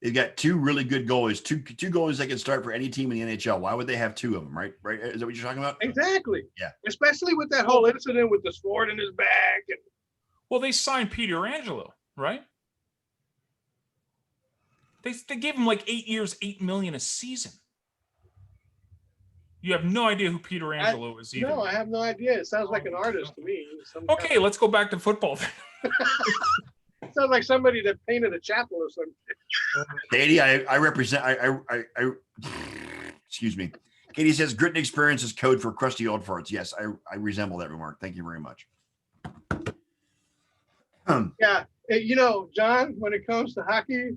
Speaker 3: They've got two really good goalies, two goalies that can start for any team in the NHL. Why would they have two of them? Right? Is that what you're talking about?
Speaker 2: Exactly.
Speaker 3: Yeah.
Speaker 2: Especially with that whole incident with the sword in his bag. And
Speaker 1: Well, they signed Peter Angelo, right? They gave him like 8 years, $8 million a season. You have no idea who Peter Angelo is either.
Speaker 2: no, I have no idea. It sounds like an artist to me. Some kind
Speaker 1: Okay, let's go back to football.
Speaker 2: of- it sounds like somebody that painted a chapel or something.
Speaker 3: Katie, I represent. I excuse me. Katie says grit and experience is code for crusty old farts. Yes, I resemble that remark. Thank you very much.
Speaker 2: Yeah, you know, John, when it comes to hockey,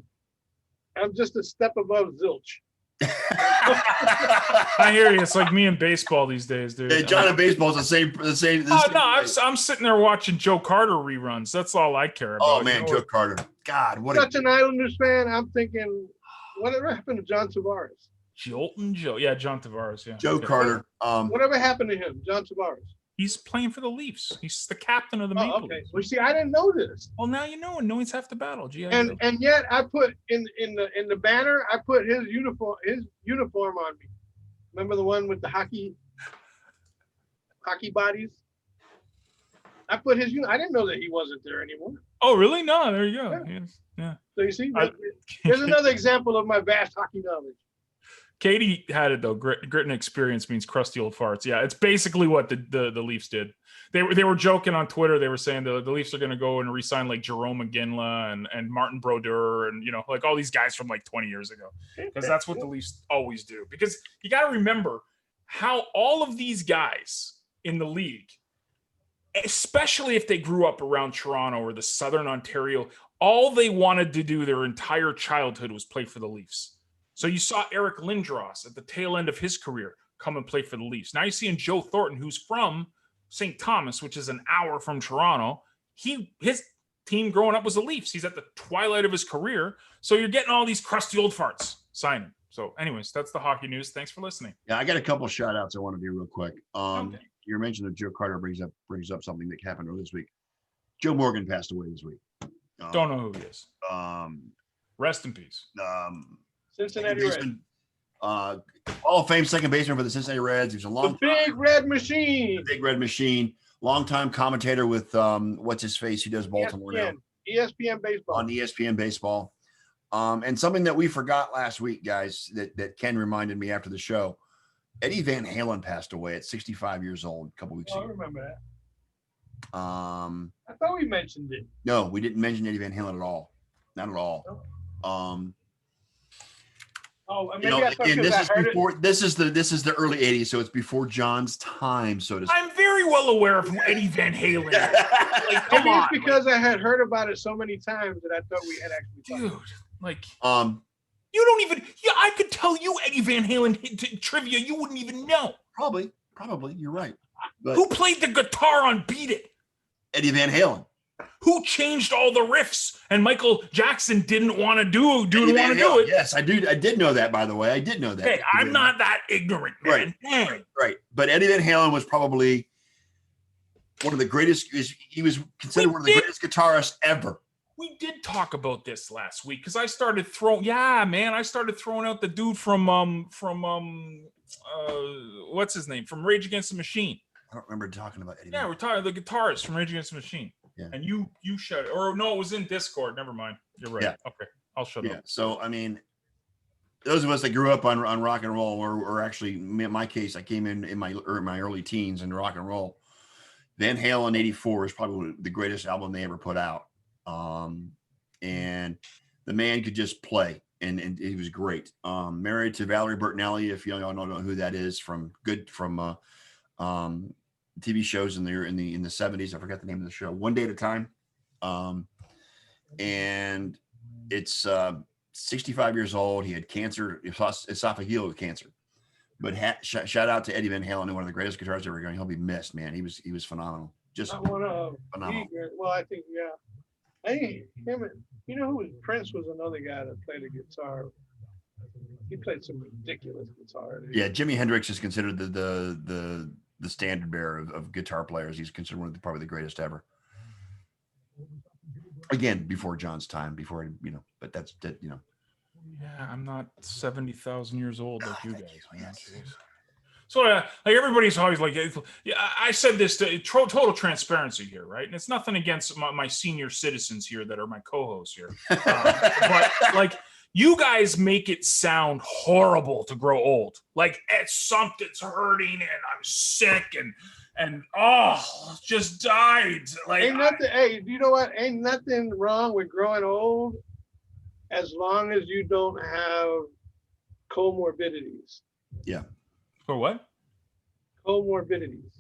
Speaker 2: I'm just a step above zilch.
Speaker 1: I hear you. It's like me and baseball these days, dude.
Speaker 3: Hey, John, in baseball is the same.
Speaker 1: Oh
Speaker 3: same
Speaker 1: no,
Speaker 3: way.
Speaker 1: I'm sitting there watching Joe Carter reruns. That's all I care about.
Speaker 3: Oh man,
Speaker 1: You know
Speaker 3: Joe Carter. God, what
Speaker 2: Such an Islanders fan, I'm thinking, whatever happened to John Tavares?
Speaker 1: Jolton Joe. Yeah, John Tavares. Yeah.
Speaker 3: Joe
Speaker 1: Yeah.
Speaker 3: Carter.
Speaker 2: Whatever happened to him, John Tavares?
Speaker 1: He's playing for the Leafs. He's the captain of the
Speaker 2: Oh,
Speaker 1: Maple
Speaker 2: okay.
Speaker 1: Leafs.
Speaker 2: Well, see, I didn't know this,
Speaker 1: Well, now you know, and no one's half the battle. Gee,
Speaker 2: and yet I put in the banner, I put his uniform on me. Remember the one with the hockey bodies? I put his. I didn't know that he wasn't there anymore.
Speaker 1: oh, really? No, there you go.
Speaker 2: Yeah.
Speaker 1: Yes. Yeah.
Speaker 2: So you see,
Speaker 1: I-
Speaker 2: there's another example of my vast hockey knowledge.
Speaker 1: Katie had it though. Grit and experience means crusty old farts. Yeah, it's basically what the Leafs did. They were joking on Twitter. They were saying the Leafs are going to go and re-sign like Jerome McGinley and Martin Brodeur and like all these guys from like 20 years ago, because that's what the Leafs always do. Because you got to remember how all of these guys in the league, especially if they grew up around Toronto or the Southern Ontario, all they wanted to do their entire childhood was play for the Leafs. So you saw Eric Lindros at the tail end of his career come and play for the Leafs. Now you're seeing Joe Thornton, who's from St. Thomas, which is an hour from Toronto. His team growing up was the Leafs. He's at the twilight of his career. So you're getting all these crusty old farts signing. So anyways, that's the hockey news. Thanks for listening.
Speaker 3: Yeah, I got a couple of shout outs I want to do real quick.
Speaker 1: Okay.
Speaker 3: Your mention of Joe Carter brings up something that happened earlier this week. Joe Morgan passed away this week.
Speaker 1: Don't know who he is.
Speaker 3: Um,
Speaker 1: Rest in peace.
Speaker 2: Cincinnati Reds.
Speaker 3: baseman, Hall of Fame second baseman for the Cincinnati Reds. He was a
Speaker 2: The
Speaker 3: long
Speaker 2: big red machine.
Speaker 3: big red machine, longtime commentator with what's his face? He does Baltimore now
Speaker 2: ESPN baseball.
Speaker 3: on ESPN baseball. And something that we forgot last week, guys, that Ken reminded me after the show. Eddie Van Halen passed away at 65 years old a couple weeks
Speaker 2: Oh, I
Speaker 3: ago.
Speaker 2: remember that.
Speaker 3: Um,
Speaker 2: I thought we mentioned it.
Speaker 3: no, we didn't mention Eddie Van Halen at all. Not at all.
Speaker 2: Oh,
Speaker 3: You
Speaker 2: maybe
Speaker 3: know,
Speaker 2: I thought
Speaker 3: again,
Speaker 2: because
Speaker 3: this
Speaker 2: I
Speaker 3: is
Speaker 2: heard it.
Speaker 3: before. This is the early '80s, so it's before John's time, so to speak.
Speaker 1: I'm very well aware of who Eddie Van Halen is. Like, come
Speaker 2: Maybe it's
Speaker 1: on,
Speaker 2: because I had heard about it so many times that I thought we had actually.
Speaker 1: dude. Like,
Speaker 3: Um,
Speaker 1: you don't even. Yeah, I could tell you Eddie Van Halen trivia. You wouldn't even know.
Speaker 3: probably, you're right. But
Speaker 1: Who played the guitar on "Beat It"?
Speaker 3: Eddie Van Halen.
Speaker 1: Who changed all the riffs? And Michael Jackson didn't want to do
Speaker 3: Eddie Van
Speaker 1: it.
Speaker 3: Halen. Yes, I do. I did know that, by the way. I did know that.
Speaker 1: Hey, I'm not that ignorant, man.
Speaker 3: Right. Right. But Eddie Van Halen was probably one of the greatest. He was considered one of the greatest guitarists ever.
Speaker 1: We did talk about this last week because I started throwing. Yeah, man, I started throwing out the dude from what's his name from Rage Against the Machine.
Speaker 3: I don't remember talking about Eddie.
Speaker 1: Yeah, we're talking the guitarist from Rage Against the Machine.
Speaker 3: Yeah.
Speaker 1: And you shut it. Or no, it was in Discord. Never mind. You're right.
Speaker 3: Yeah.
Speaker 1: Okay. I'll shut up.
Speaker 3: So I mean, those of us that grew up on rock and roll, or actually in my case, I came in my early teens in rock and roll. Van Halen '84 is probably the greatest album they ever put out. And the man could just play, and he was great. Married to Valerie Bertinelli, if y'all don't know who that is, from TV shows in the 70s. I forgot the name of the show. One Day at a Time. And it's 65 years old. He had cancer, esophageal cancer. But shout out to Eddie Van Halen, one of the greatest guitarists ever going. He'll be missed, man. He was phenomenal. Just phenomenal.
Speaker 2: Well, I think him. You know who Prince was another guy that played the guitar. He played some ridiculous guitar.
Speaker 3: Yeah, Jimi Hendrix is considered the standard bearer of guitar players. He's considered one of probably the greatest ever. Again, before John's time, but that's Yeah,
Speaker 1: I'm not 70,000 years old like you guys. Man. So like everybody's always like, yeah, I said this to total transparency here, right? And it's nothing against my senior citizens here that are my co-hosts here, but like you guys make it sound horrible to grow old. Like something's hurting and I'm sick and just died. Like
Speaker 2: ain't nothing. Hey, you know what? Ain't nothing wrong with growing old, as long as you don't have comorbidities.
Speaker 3: Yeah.
Speaker 1: For what?
Speaker 2: Comorbidities.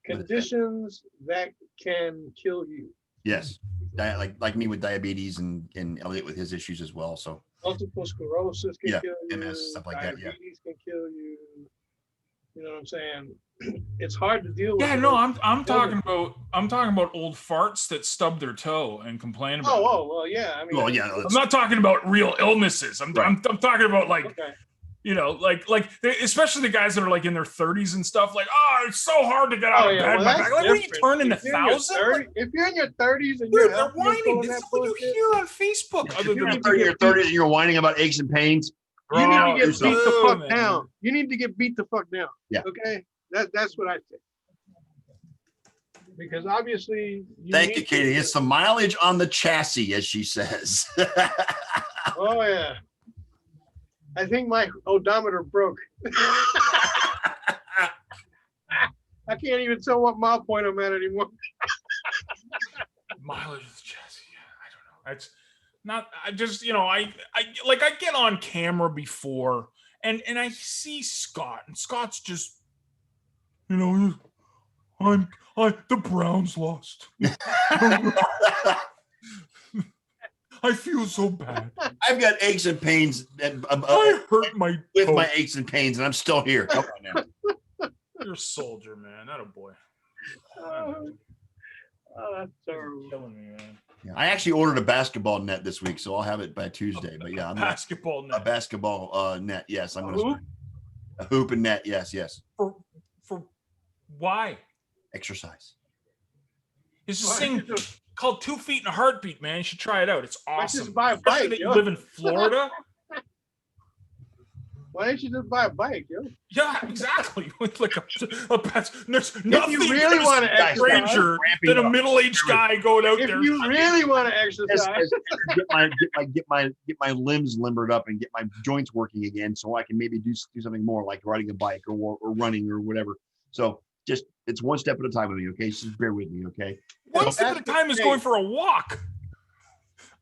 Speaker 2: Conditions that can kill you.
Speaker 3: Yes. Like me with diabetes and Elliot with his issues as well. So
Speaker 2: multiple sclerosis can kill you.
Speaker 3: MS, stuff like that. Yeah.
Speaker 2: Diabetes can kill you. You know what I'm saying? It's hard to deal with.
Speaker 1: Yeah, no, I'm talking about old farts that stub their toe and complain about.
Speaker 2: Well, yeah. I mean,
Speaker 1: I'm not talking about real illnesses. I'm talking about like, like especially the guys that are like in their 30s and stuff. Like, it's so hard to get out of bed. Like, what are you turning 1,000?
Speaker 2: If you're in your 30s and
Speaker 1: dude, they're whining. This is what you hear on Facebook.
Speaker 3: If you're in your 30s and you're whining about aches and pains,
Speaker 2: you need to get beat the fuck down. You need to get beat the fuck down.
Speaker 3: Yeah.
Speaker 2: Okay. That's what I think. Because obviously.
Speaker 3: Thank you, Katie. It's the mileage on the chassis, as she says.
Speaker 2: Oh yeah. I think my odometer broke. I can't even tell what mile point I'm at anymore.
Speaker 1: Mileage of the chassis. I don't know. It's not. I just I get on camera before and I see Scott and Scott's just the Browns lost. I feel so bad.
Speaker 3: I've got aches and pains.
Speaker 1: I hurt my toe.
Speaker 3: My aches and pains, and I'm still here. Come on now.
Speaker 1: You're a soldier, man. Not a boy.
Speaker 2: That's terrible.
Speaker 1: Killing me, man.
Speaker 3: Yeah, I actually ordered a basketball net this week, so I'll have it by Tuesday. But yeah,
Speaker 1: a basketball
Speaker 3: net. Yes, I'm going to a hoop and net. Yes.
Speaker 1: For why?
Speaker 3: Exercise.
Speaker 1: It's this thing called 2 Feet in a Heartbeat, man. You should try it out. It's awesome.
Speaker 2: Just buy a bike,
Speaker 1: that you live in Florida.
Speaker 2: Why don't you just buy a bike, yo?
Speaker 1: Yeah, exactly. With like a pet. There's nothing
Speaker 2: if you really want to exercise,
Speaker 1: than a middle-aged guy going out there.
Speaker 2: If you really want to exercise,
Speaker 3: get my limbs limbered up and get my joints working again, so I can maybe do something more like riding a bike or running or whatever. So just it's one step at a time with me, okay? Just bear with me, okay?
Speaker 1: One step at a time is going for a walk.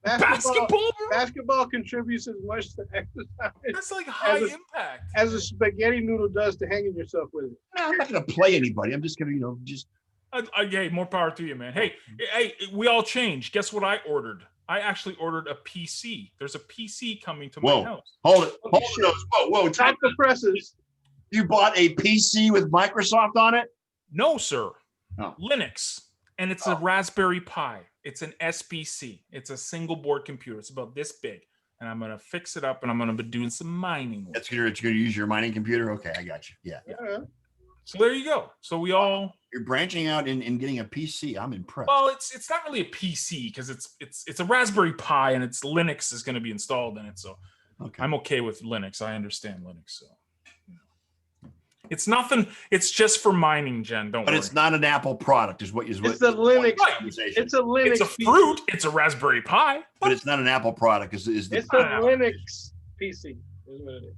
Speaker 1: Basketball, bro?
Speaker 2: Basketball contributes as much to exercise
Speaker 1: That's like high
Speaker 2: a-
Speaker 1: impact.
Speaker 2: as a spaghetti noodle does to hanging yourself with it.
Speaker 3: No, I'm not going to play anybody. I'm just going to, just
Speaker 1: Hey, more power to you, man. Hey, we all change. Guess what I ordered? I actually ordered a PC. There's a PC coming to my
Speaker 3: Whoa.
Speaker 1: house.
Speaker 3: hold it.
Speaker 2: Holy
Speaker 3: Hold
Speaker 2: shit.
Speaker 3: those. Whoa.
Speaker 2: Top the presses.
Speaker 3: You bought a PC with Microsoft on it?
Speaker 1: No, sir.
Speaker 3: Oh.
Speaker 1: Linux. And it's a Raspberry Pi. It's an SBC. It's a single board computer. It's about this big. And I'm going to fix it up and I'm going to be doing some mining. with it.
Speaker 3: That's you're going to use your mining computer? Okay, I got you. Yeah.
Speaker 2: Yeah.
Speaker 1: So there you go. So we all,
Speaker 3: You're branching out and getting a PC. I'm impressed.
Speaker 1: well, it's not really a PC because it's a Raspberry Pi and it's Linux is going to be installed in it. So
Speaker 3: Okay.
Speaker 1: I'm okay with Linux. I understand Linux. So it's nothing. It's just for mining, Jen. Don't
Speaker 3: But
Speaker 1: worry.
Speaker 3: it's not an Apple product, is what
Speaker 2: It's a Linux.
Speaker 3: conversation.
Speaker 2: It's a Linux.
Speaker 1: It's a
Speaker 2: PC.
Speaker 1: fruit. It's a Raspberry Pi.
Speaker 3: But it's not an Apple product. Is the
Speaker 2: It's a Linux PC. Is what it is.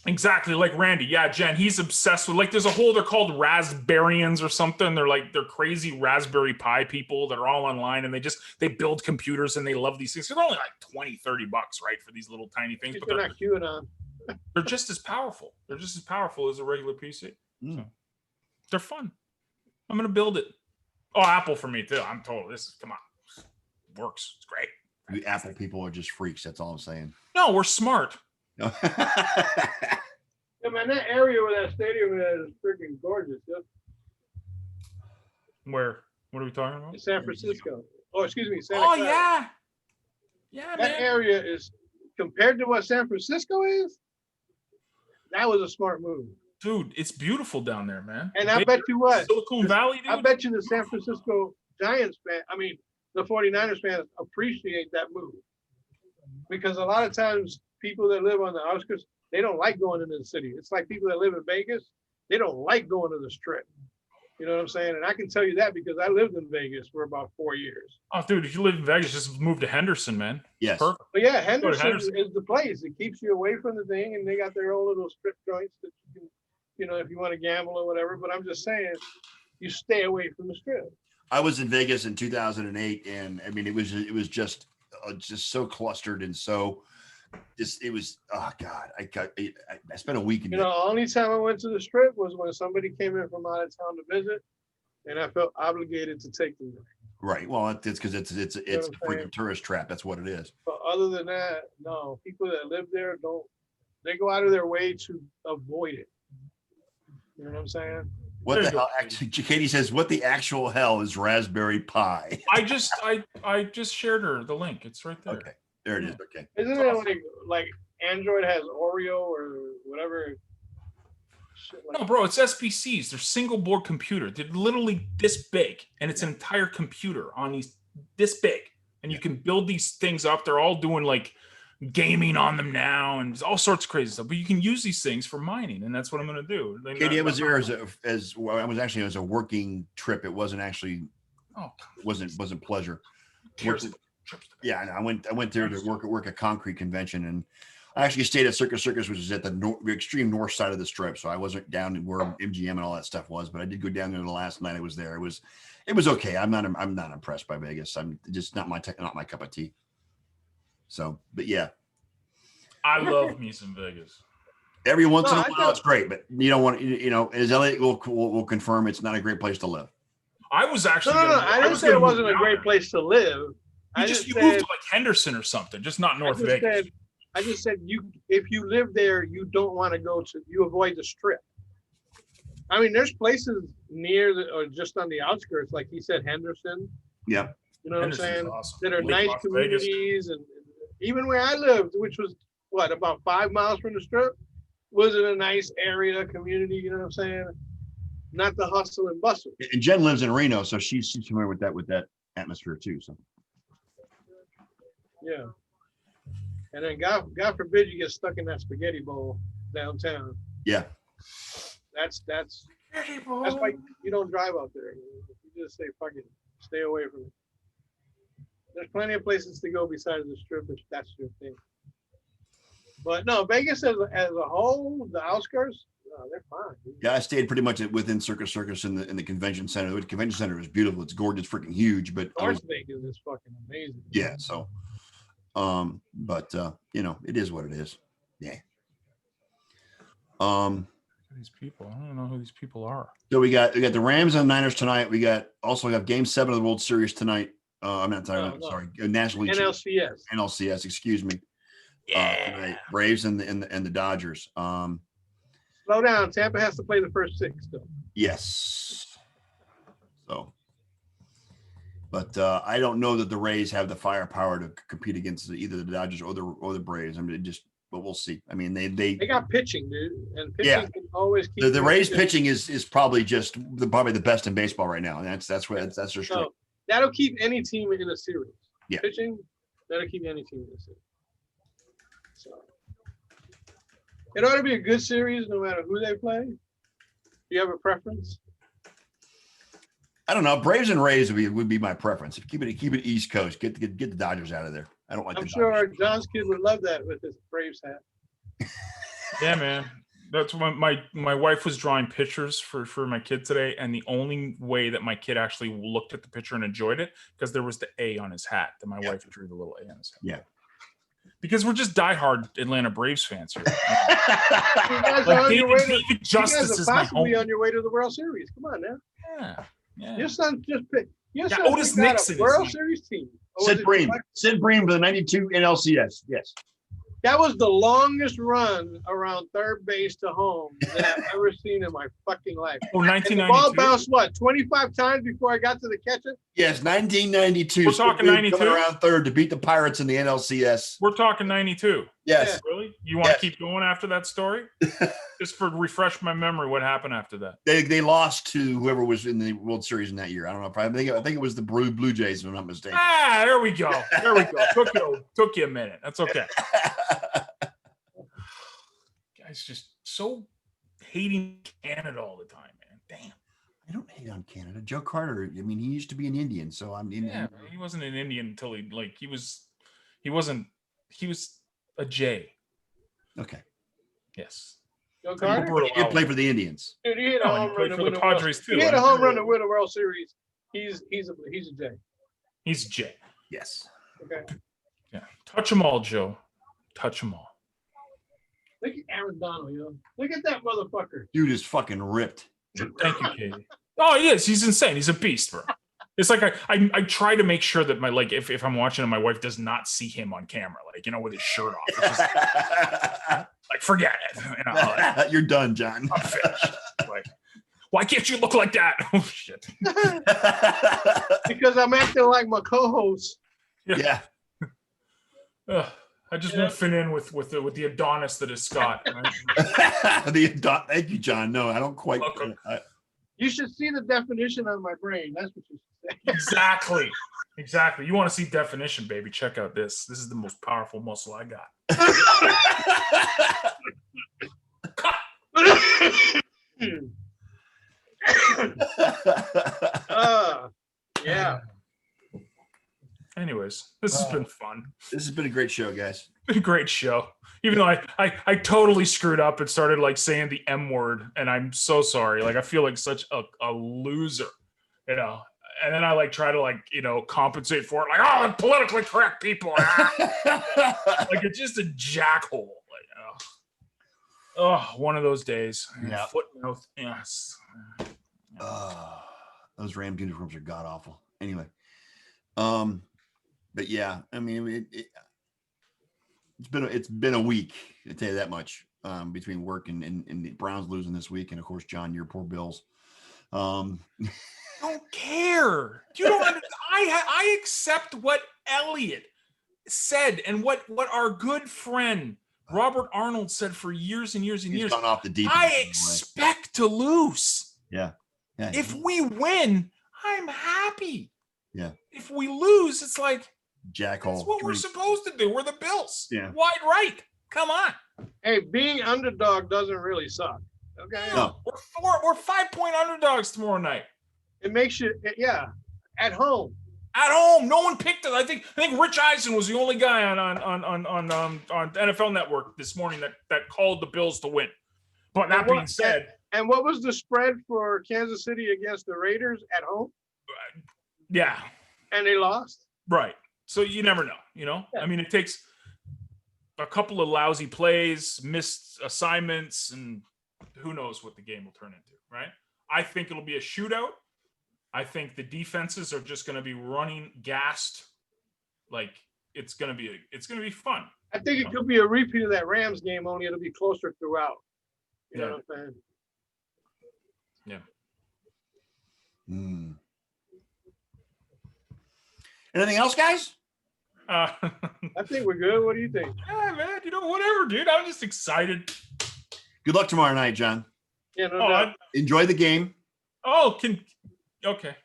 Speaker 1: Exactly, like Randy. Yeah, Jen, he's obsessed with, like, there's a whole, they're called Raspbarians or something. They're crazy Raspberry Pi people that are all online and they build computers and they love these things. They're only like $20-30, right, for these little tiny things, but
Speaker 2: They're not QAnon.
Speaker 1: they're just as powerful. They're just as powerful as a regular PC.
Speaker 3: Mm.
Speaker 1: So, they're fun. I'm gonna build it. Oh, Apple for me too. I'm told come on. Works. It's great.
Speaker 3: You Apple people are just freaks. That's all I'm saying.
Speaker 1: No, we're smart.
Speaker 2: Yeah, man, that area where that stadium is freaking gorgeous. Yeah.
Speaker 1: Where? What are we talking about?
Speaker 2: In San Francisco. Oh, excuse me, Santa
Speaker 1: Oh
Speaker 2: Clara.
Speaker 1: yeah. Yeah,
Speaker 2: That
Speaker 1: man.
Speaker 2: area is, compared to what San Francisco is, that was a smart move.
Speaker 1: Dude, it's beautiful down there, man.
Speaker 2: And I bet you what,
Speaker 1: Silicon Valley, dude.
Speaker 2: I bet you the San Francisco Giants the 49ers fans appreciate that move. Because a lot of times people that live on the outskirts, they don't like going into the city. It's like people that live in Vegas, they don't like going to the strip. You know what I'm saying? And I can tell you that because I lived in Vegas for about 4 years.
Speaker 1: Oh, dude, if you live in Vegas, just move to Henderson, man.
Speaker 3: Yes.
Speaker 1: Perfect.
Speaker 2: But yeah, Henderson
Speaker 1: Henderson.
Speaker 2: is the place. It keeps you away from the thing, and they got their own little strip joints that you can, if you want to gamble or whatever. But I'm just saying, you stay away from the strip.
Speaker 3: I was in Vegas in 2008, and I mean, it was just so clustered and so it was, oh God, I spent a week in
Speaker 2: The only time I went to the strip was when somebody came in from out of town to visit, and I felt obligated to take them there.
Speaker 3: Right. Well, it's because it's a
Speaker 2: what I'm saying?
Speaker 3: freaking tourist trap. That's what it is.
Speaker 2: But other than that, no. People that live there they go out of their way to avoid it. You know what I'm saying?
Speaker 3: What
Speaker 1: There
Speaker 3: the
Speaker 1: you go.
Speaker 3: hell? Actually, Katie says, "What the actual hell is Raspberry Pi?"
Speaker 1: I just shared her the link. It's right there.
Speaker 3: Okay, there it is. Okay.
Speaker 2: Isn't it like Android has Oreo or whatever? Shit like
Speaker 1: No, bro, it's SBCs. They're single board computer. They're literally this big, and it's an entire computer on these this big, and you can build these things up. They're all doing like gaming on them now, and all sorts of crazy stuff. But you can use these things for mining, and that's what I'm going to do.
Speaker 3: Katie, I was there as well. I was actually as a working trip. It wasn't actually wasn't pleasure.
Speaker 1: Cares
Speaker 3: Worked-
Speaker 1: about trips to
Speaker 3: Yeah, I went there to work a concrete convention, and I actually stayed at Circus, which is at the extreme north side of the strip. So I wasn't down where MGM and all that stuff was, but I did go down there the last night I was there. It was okay. I'm not impressed by Vegas. I'm just not my cup of tea. So, but yeah,
Speaker 1: I love me some Vegas.
Speaker 3: every once in
Speaker 2: No,
Speaker 3: a
Speaker 2: I
Speaker 3: while
Speaker 2: thought-
Speaker 3: it's great, but you don't want as Elliot will confirm, it's not a great place to live.
Speaker 1: I was actually.
Speaker 2: No. I didn't
Speaker 1: was
Speaker 2: say
Speaker 1: gonna
Speaker 2: it
Speaker 1: move
Speaker 2: wasn't a
Speaker 1: down
Speaker 2: great
Speaker 1: there.
Speaker 2: place to live.
Speaker 1: You
Speaker 2: I
Speaker 1: just
Speaker 2: just
Speaker 1: moved
Speaker 2: said,
Speaker 1: to like Henderson or something, just not North
Speaker 2: I just
Speaker 1: Vegas.
Speaker 2: said if you live there, you don't want to you avoid the strip. I mean, there's places near or just on the outskirts, like he said, Henderson.
Speaker 3: Yeah.
Speaker 2: You know what I'm
Speaker 1: Henderson's
Speaker 2: saying?
Speaker 1: awesome.
Speaker 2: That are
Speaker 1: Lake
Speaker 2: nice
Speaker 1: Las Vegas.
Speaker 2: communities, and even where I lived, which was about 5 miles from the strip, was in a nice area community. You know what I'm saying? Not the hustle and bustle.
Speaker 3: And Jen lives in Reno, so she's familiar with that atmosphere too. So
Speaker 2: Yeah. And then God forbid you get stuck in that spaghetti bowl downtown.
Speaker 3: yeah,
Speaker 2: That's why you don't drive out there. You just say fuck it, stay away from it. There's plenty of places to go besides the strip if that's your thing. But no, Vegas as a whole, the outskirts, No, they're fine. Dude.
Speaker 3: Yeah, I stayed pretty much within Circus in the convention center. The convention center is beautiful. It's gorgeous, freaking huge. But
Speaker 2: Las Vegas is fucking amazing.
Speaker 3: yeah. So, but it is what it is. Yeah.
Speaker 1: These people, I don't know who these people are.
Speaker 3: So we got the Rams and Niners tonight. We got Game 7 of the World Series tonight. I'm not talking about, sorry, National League. NLCS, excuse me.
Speaker 1: Yeah.
Speaker 3: Tonight. Braves and the Dodgers.
Speaker 2: Slow down. Tampa has to play the first 6 still.
Speaker 3: Yes. So, but I don't know that the Rays have the firepower to compete against either the Dodgers or the Braves. I mean, but we'll see. I mean, they
Speaker 2: got pitching, dude, and pitching can always keep
Speaker 3: the Rays pitching is probably probably the best in baseball right now, and that's their strength.
Speaker 2: So that'll keep any team in a series.
Speaker 3: Yeah,
Speaker 2: pitching that'll keep any team in a series. So it ought to be a good series, no matter who they play. Do you have a preference?
Speaker 3: I don't know. Braves and Rays would be my preference. Keep it East Coast. Get the Dodgers out of there. I don't like.
Speaker 2: I'm sure John's kid would love that with his Braves hat.
Speaker 1: Yeah, man. That's when my wife was drawing pictures for my kid today, and the only way that my kid actually looked at the picture and enjoyed it because there was the A on his hat. That my wife drew the little A on his hat.
Speaker 3: Yeah.
Speaker 1: Because we're just diehard Atlanta Braves fans here.
Speaker 2: Like
Speaker 1: David Justice is my home.
Speaker 2: On your way to the World Series. Come on now.
Speaker 1: Yeah.
Speaker 2: Your son just picked.
Speaker 1: Otis Nixon,
Speaker 2: World Series team.
Speaker 3: Sid Bream for the '92 NLCS. Yes.
Speaker 2: That was the longest run around third base to home that I've ever seen in my fucking life.
Speaker 1: Oh, 1992.
Speaker 2: The ball bounced 25 times before I got to the catcher?
Speaker 3: Yes, 1992.
Speaker 1: We're talking 92.
Speaker 3: Coming around third to beat the Pirates in the NLCS.
Speaker 1: We're talking 92.
Speaker 3: Yes.
Speaker 1: Really? You want to keep going after that story? Just for refresh my memory, what happened after that?
Speaker 3: They lost to whoever was in the World Series in that year. I don't know. I think it was the Blue Jays, if I'm not mistaken.
Speaker 1: There we go. Took you a minute. That's okay. Guys, just so hating Canada all the time, man. Damn.
Speaker 3: I don't hate on Canada. Joe Carter. I mean, he used to be an Indian, so I'm Indian.
Speaker 1: Yeah, he wasn't an Indian until he was a J.
Speaker 3: Okay.
Speaker 1: Yes.
Speaker 2: Joe Carter?
Speaker 3: He did play for the Indians.
Speaker 2: Dude, he hit a home run
Speaker 1: for the Padres too.
Speaker 2: He hit a home run to win a World Series. He's a J.
Speaker 1: He's a J.
Speaker 3: Yes.
Speaker 2: Okay.
Speaker 1: Yeah. Touch them all, Joe. Touch them all.
Speaker 2: Look at Aaron Donald, yo. Look at that motherfucker.
Speaker 3: Dude is fucking ripped.
Speaker 1: Thank you, Katie. Oh, he is. He's insane. He's a beast, bro. It's like I try to make sure that my if I'm watching and my wife does not see him on camera, with his shirt off. It's just, forget it.
Speaker 3: You're done, John.
Speaker 1: I'm finished. Why can't you look like that? Oh shit.
Speaker 2: Because I'm acting like my co-host.
Speaker 3: Yeah.
Speaker 1: I just won't fit in with the Adonis that is Scott. Right?
Speaker 3: Thank you, John. No, I don't quite.
Speaker 2: You should see the definition on my brain. That's what you should
Speaker 1: say. Exactly. You want to see definition, baby? Check out this. This is the most powerful muscle I got.
Speaker 2: Yeah.
Speaker 1: Anyways, this has been fun.
Speaker 3: This has been a great show, guys.
Speaker 1: Been a great show. Even though I totally screwed up and started saying the M word, and I'm so sorry. I feel like such a loser, And then I try to compensate for it. Politically correct people. It's just a jackhole. One of those days.
Speaker 3: Yeah.
Speaker 1: Footnote. Yes.
Speaker 3: Those Rams uniforms are god awful. Anyway. But yeah, I mean, it's been a week. I tell you that much. Between work and the Browns losing this week, and of course, John, your poor Bills.
Speaker 1: Don't care. You don't. I accept what Elliot said and what our good friend Robert Arnold said for years and years and years.
Speaker 3: Gone off the deep
Speaker 1: end, I expect to lose.
Speaker 3: Yeah.
Speaker 1: If we win, I'm happy.
Speaker 3: Yeah.
Speaker 1: If we lose, it's
Speaker 3: jackhole.
Speaker 1: That's what we're supposed to do. We're the Bills.
Speaker 3: Yeah.
Speaker 1: Wide right. Come on.
Speaker 2: Hey, being underdog doesn't really suck. Okay.
Speaker 3: No.
Speaker 1: We're 5-point underdogs tomorrow night.
Speaker 2: It makes you, at home.
Speaker 1: At home, no one picked it. I think Rich Eisen was the only guy on NFL Network this morning that called the Bills to win. But that being said,
Speaker 2: and what was the spread for Kansas City against the Raiders at home?
Speaker 1: yeah,
Speaker 2: And they lost.
Speaker 1: right. So you never know, Yeah. I mean, it takes a couple of lousy plays, missed assignments, and who knows what the game will turn into, right? I think it'll be a shootout. I think the defenses are just going to be running gassed. Like it's going to be fun.
Speaker 2: I think it could be a repeat of that Rams game, only it'll be closer throughout. You know what I'm saying?
Speaker 3: Yeah. Anything else, guys?
Speaker 2: I think we're good. What do you think?
Speaker 1: Yeah, man. Whatever, dude. I'm just excited.
Speaker 3: Good luck tomorrow night, John.
Speaker 2: Yeah, no doubt.
Speaker 3: Enjoy the game.
Speaker 1: Okay.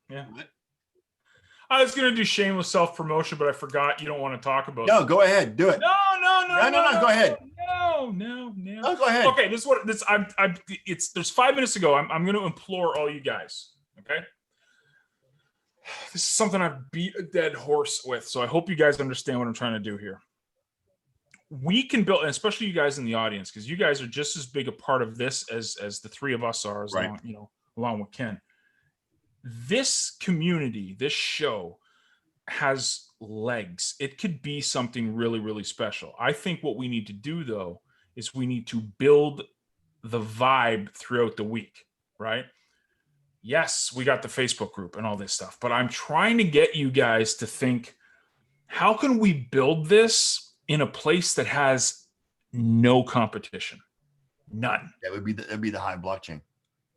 Speaker 1: Yeah. I was gonna do shameless self-promotion, but I forgot you don't want to talk about
Speaker 3: No, go ahead. Do it.
Speaker 1: No.
Speaker 3: Go ahead.
Speaker 1: No.
Speaker 3: No, go ahead.
Speaker 1: Okay, there's 5 minutes ago. I'm gonna implore all you guys. Okay. This is something I've beat a dead horse with, so I hope you guys understand what I'm trying to do here. We can build, and especially you guys in the audience, because you guys are just as big a part of this as the three of us are,
Speaker 3: right.
Speaker 1: along with Ken. This community, this show has legs. It could be something really, really special. I think what we need to do, though, is we need to build the vibe throughout the week, right? Yes, we got the Facebook group and all this stuff, but I'm trying to get you guys to think, how can we build this in a place that has no competition? None.
Speaker 3: That'd be the Hive blockchain.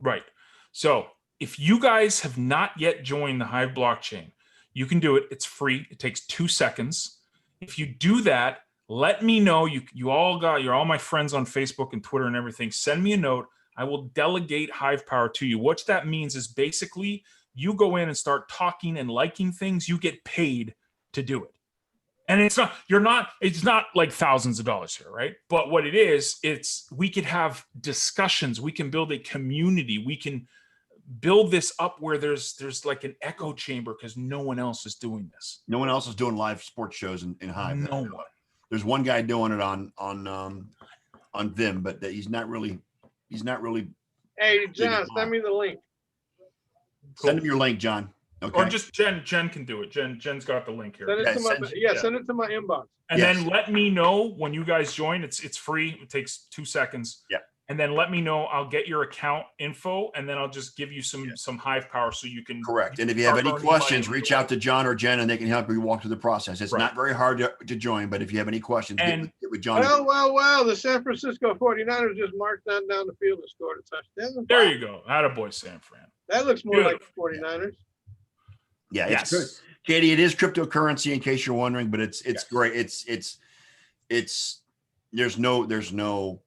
Speaker 1: Right. So if you guys have not yet joined the Hive blockchain, you can do it. It's free. It takes 2 seconds. If you do that, let me know. You're all my friends on Facebook and Twitter and everything. Send me a note. I will delegate Hive Power to you. What that means is basically you go in and start talking and liking things. You get paid to do it. And it's not like thousands of dollars here, right? But what it is, we could have discussions. We can build a community. We can build this up where there's like an echo chamber because no one else is doing this.
Speaker 3: No one else is doing live sports shows in Hive.
Speaker 1: No one.
Speaker 3: There's one guy doing it on Vim, but he's not really.
Speaker 2: Hey, John, send me the link.
Speaker 1: Cool.
Speaker 3: Send him your link, John. Okay.
Speaker 1: Or just Jen can do it. Jen's got the link here.
Speaker 2: Send it to my inbox.
Speaker 1: And then let me know when you guys join. It's free. It takes 2 seconds.
Speaker 3: Yeah.
Speaker 1: And then let me know. I'll get your account info, and then I'll just give you some Hive Power so you can.
Speaker 3: Correct. And if you have any questions, reach out to John or Jen, and they can help you walk through the process. It's not very hard to join, but if you have any questions, get with John.
Speaker 2: Well, the San Francisco 49ers just marched down the field and scored a touchdown.
Speaker 1: There you go. Attaboy, San Fran.
Speaker 2: That looks more like the 49ers.
Speaker 3: Yeah, it's good. Katie, it is cryptocurrency in case you're wondering, but it's great. It's there's no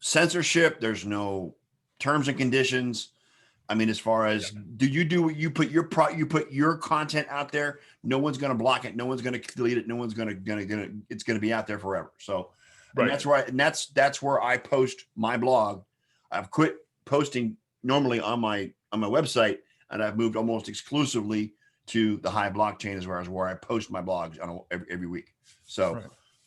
Speaker 3: censorship, there's no terms and conditions. I mean, as far as you put your content out there, no one's going to block it, no one's going to delete it, no one's going to it's going to be out there forever. So that's where I post my blog. I've quit posting normally on my website, and I've moved almost exclusively to the Hive blockchain as far as where I post my blogs every week. So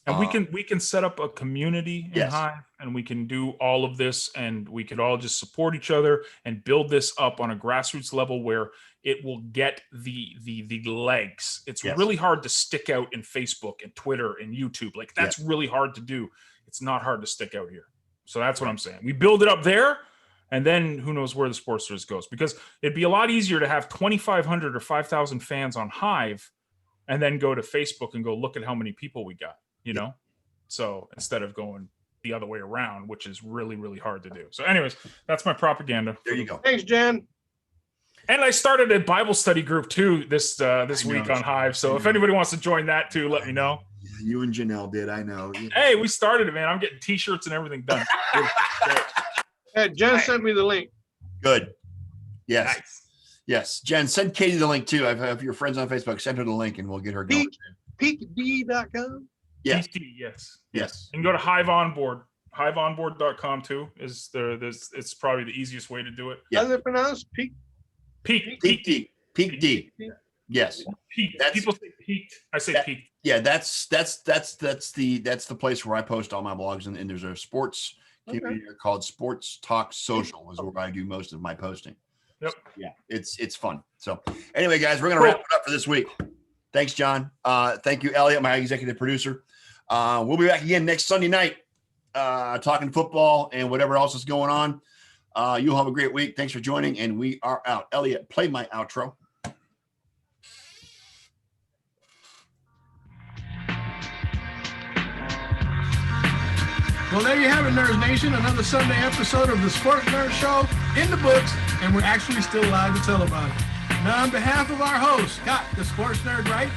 Speaker 1: and we can set up a community in Hive, and we can do all of this, and we could all just support each other and build this up on a grassroots level where it will get the legs. It's really hard to stick out in Facebook and Twitter and YouTube. Like that's really hard to do. It's not hard to stick out here. So that's what I'm saying. We build it up there, and then who knows where the Sportsters goes, because it'd be a lot easier to have 2,500 or 5,000 fans on Hive and then go to Facebook and go, look at how many people we got. So instead of going the other way around, which is really, really hard to do. So anyways, that's my propaganda.
Speaker 3: There you go.
Speaker 2: Thanks, Jen.
Speaker 1: And I started a Bible study group too this week on Hive. So if anybody wants to join that too, let me know.
Speaker 3: You and Janelle did, I know.
Speaker 1: Hey, we started it, man. I'm getting t-shirts and everything done.
Speaker 2: Hey, Jen sent me the link.
Speaker 3: Good. Yes.
Speaker 1: Nice.
Speaker 3: Yes. Jen, send Katie the link too. If your friends on Facebook, send her the link and we'll get her going.
Speaker 2: Peakd.com.
Speaker 3: Yes.
Speaker 1: Yes. And go to Hive Onboard. HiveOnboard.com too is there. It's probably the easiest way to do it.
Speaker 2: How's it pronounced?
Speaker 1: Peak
Speaker 3: D. Yes.
Speaker 1: People say peaked. I say peaked.
Speaker 3: Yeah, that's the place where I post all my blogs, and there's a sports community called Sports Talk Social is where I do most of my posting.
Speaker 1: Yep.
Speaker 3: So, yeah, it's fun. So anyway, guys, we're gonna wrap it up for this week. Thanks, John. Thank you, Elliot, my executive producer. We'll be back again next Sunday night, talking football and whatever else is going on. You'll have a great week. Thanks for joining, and we are out. Elliot, play my outro.
Speaker 2: Well, there you have it, Nerds Nation. Another Sunday episode of the Sports Nerd Show in the books, and we're actually still live to tell about it. Now, on behalf of our hosts, Scott, the Sports Nerd, right?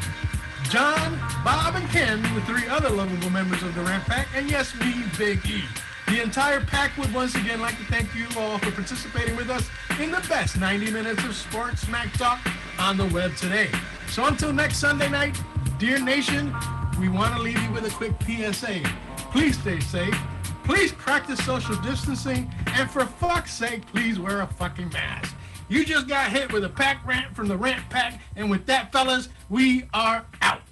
Speaker 2: John, Bob, and Ken, the three other lovable members of the Rant Pack, and yes, me, Big E. The entire pack would once again like to thank you all for participating with us in the best 90 minutes of sports smack talk on the web today. So until next Sunday night, dear nation, we want to leave you with a quick PSA. Please stay safe. Please practice social distancing. And for fuck's sake, please wear a fucking mask. You just got hit with a pack rant from the Rant Pack. And with that, fellas, we are out.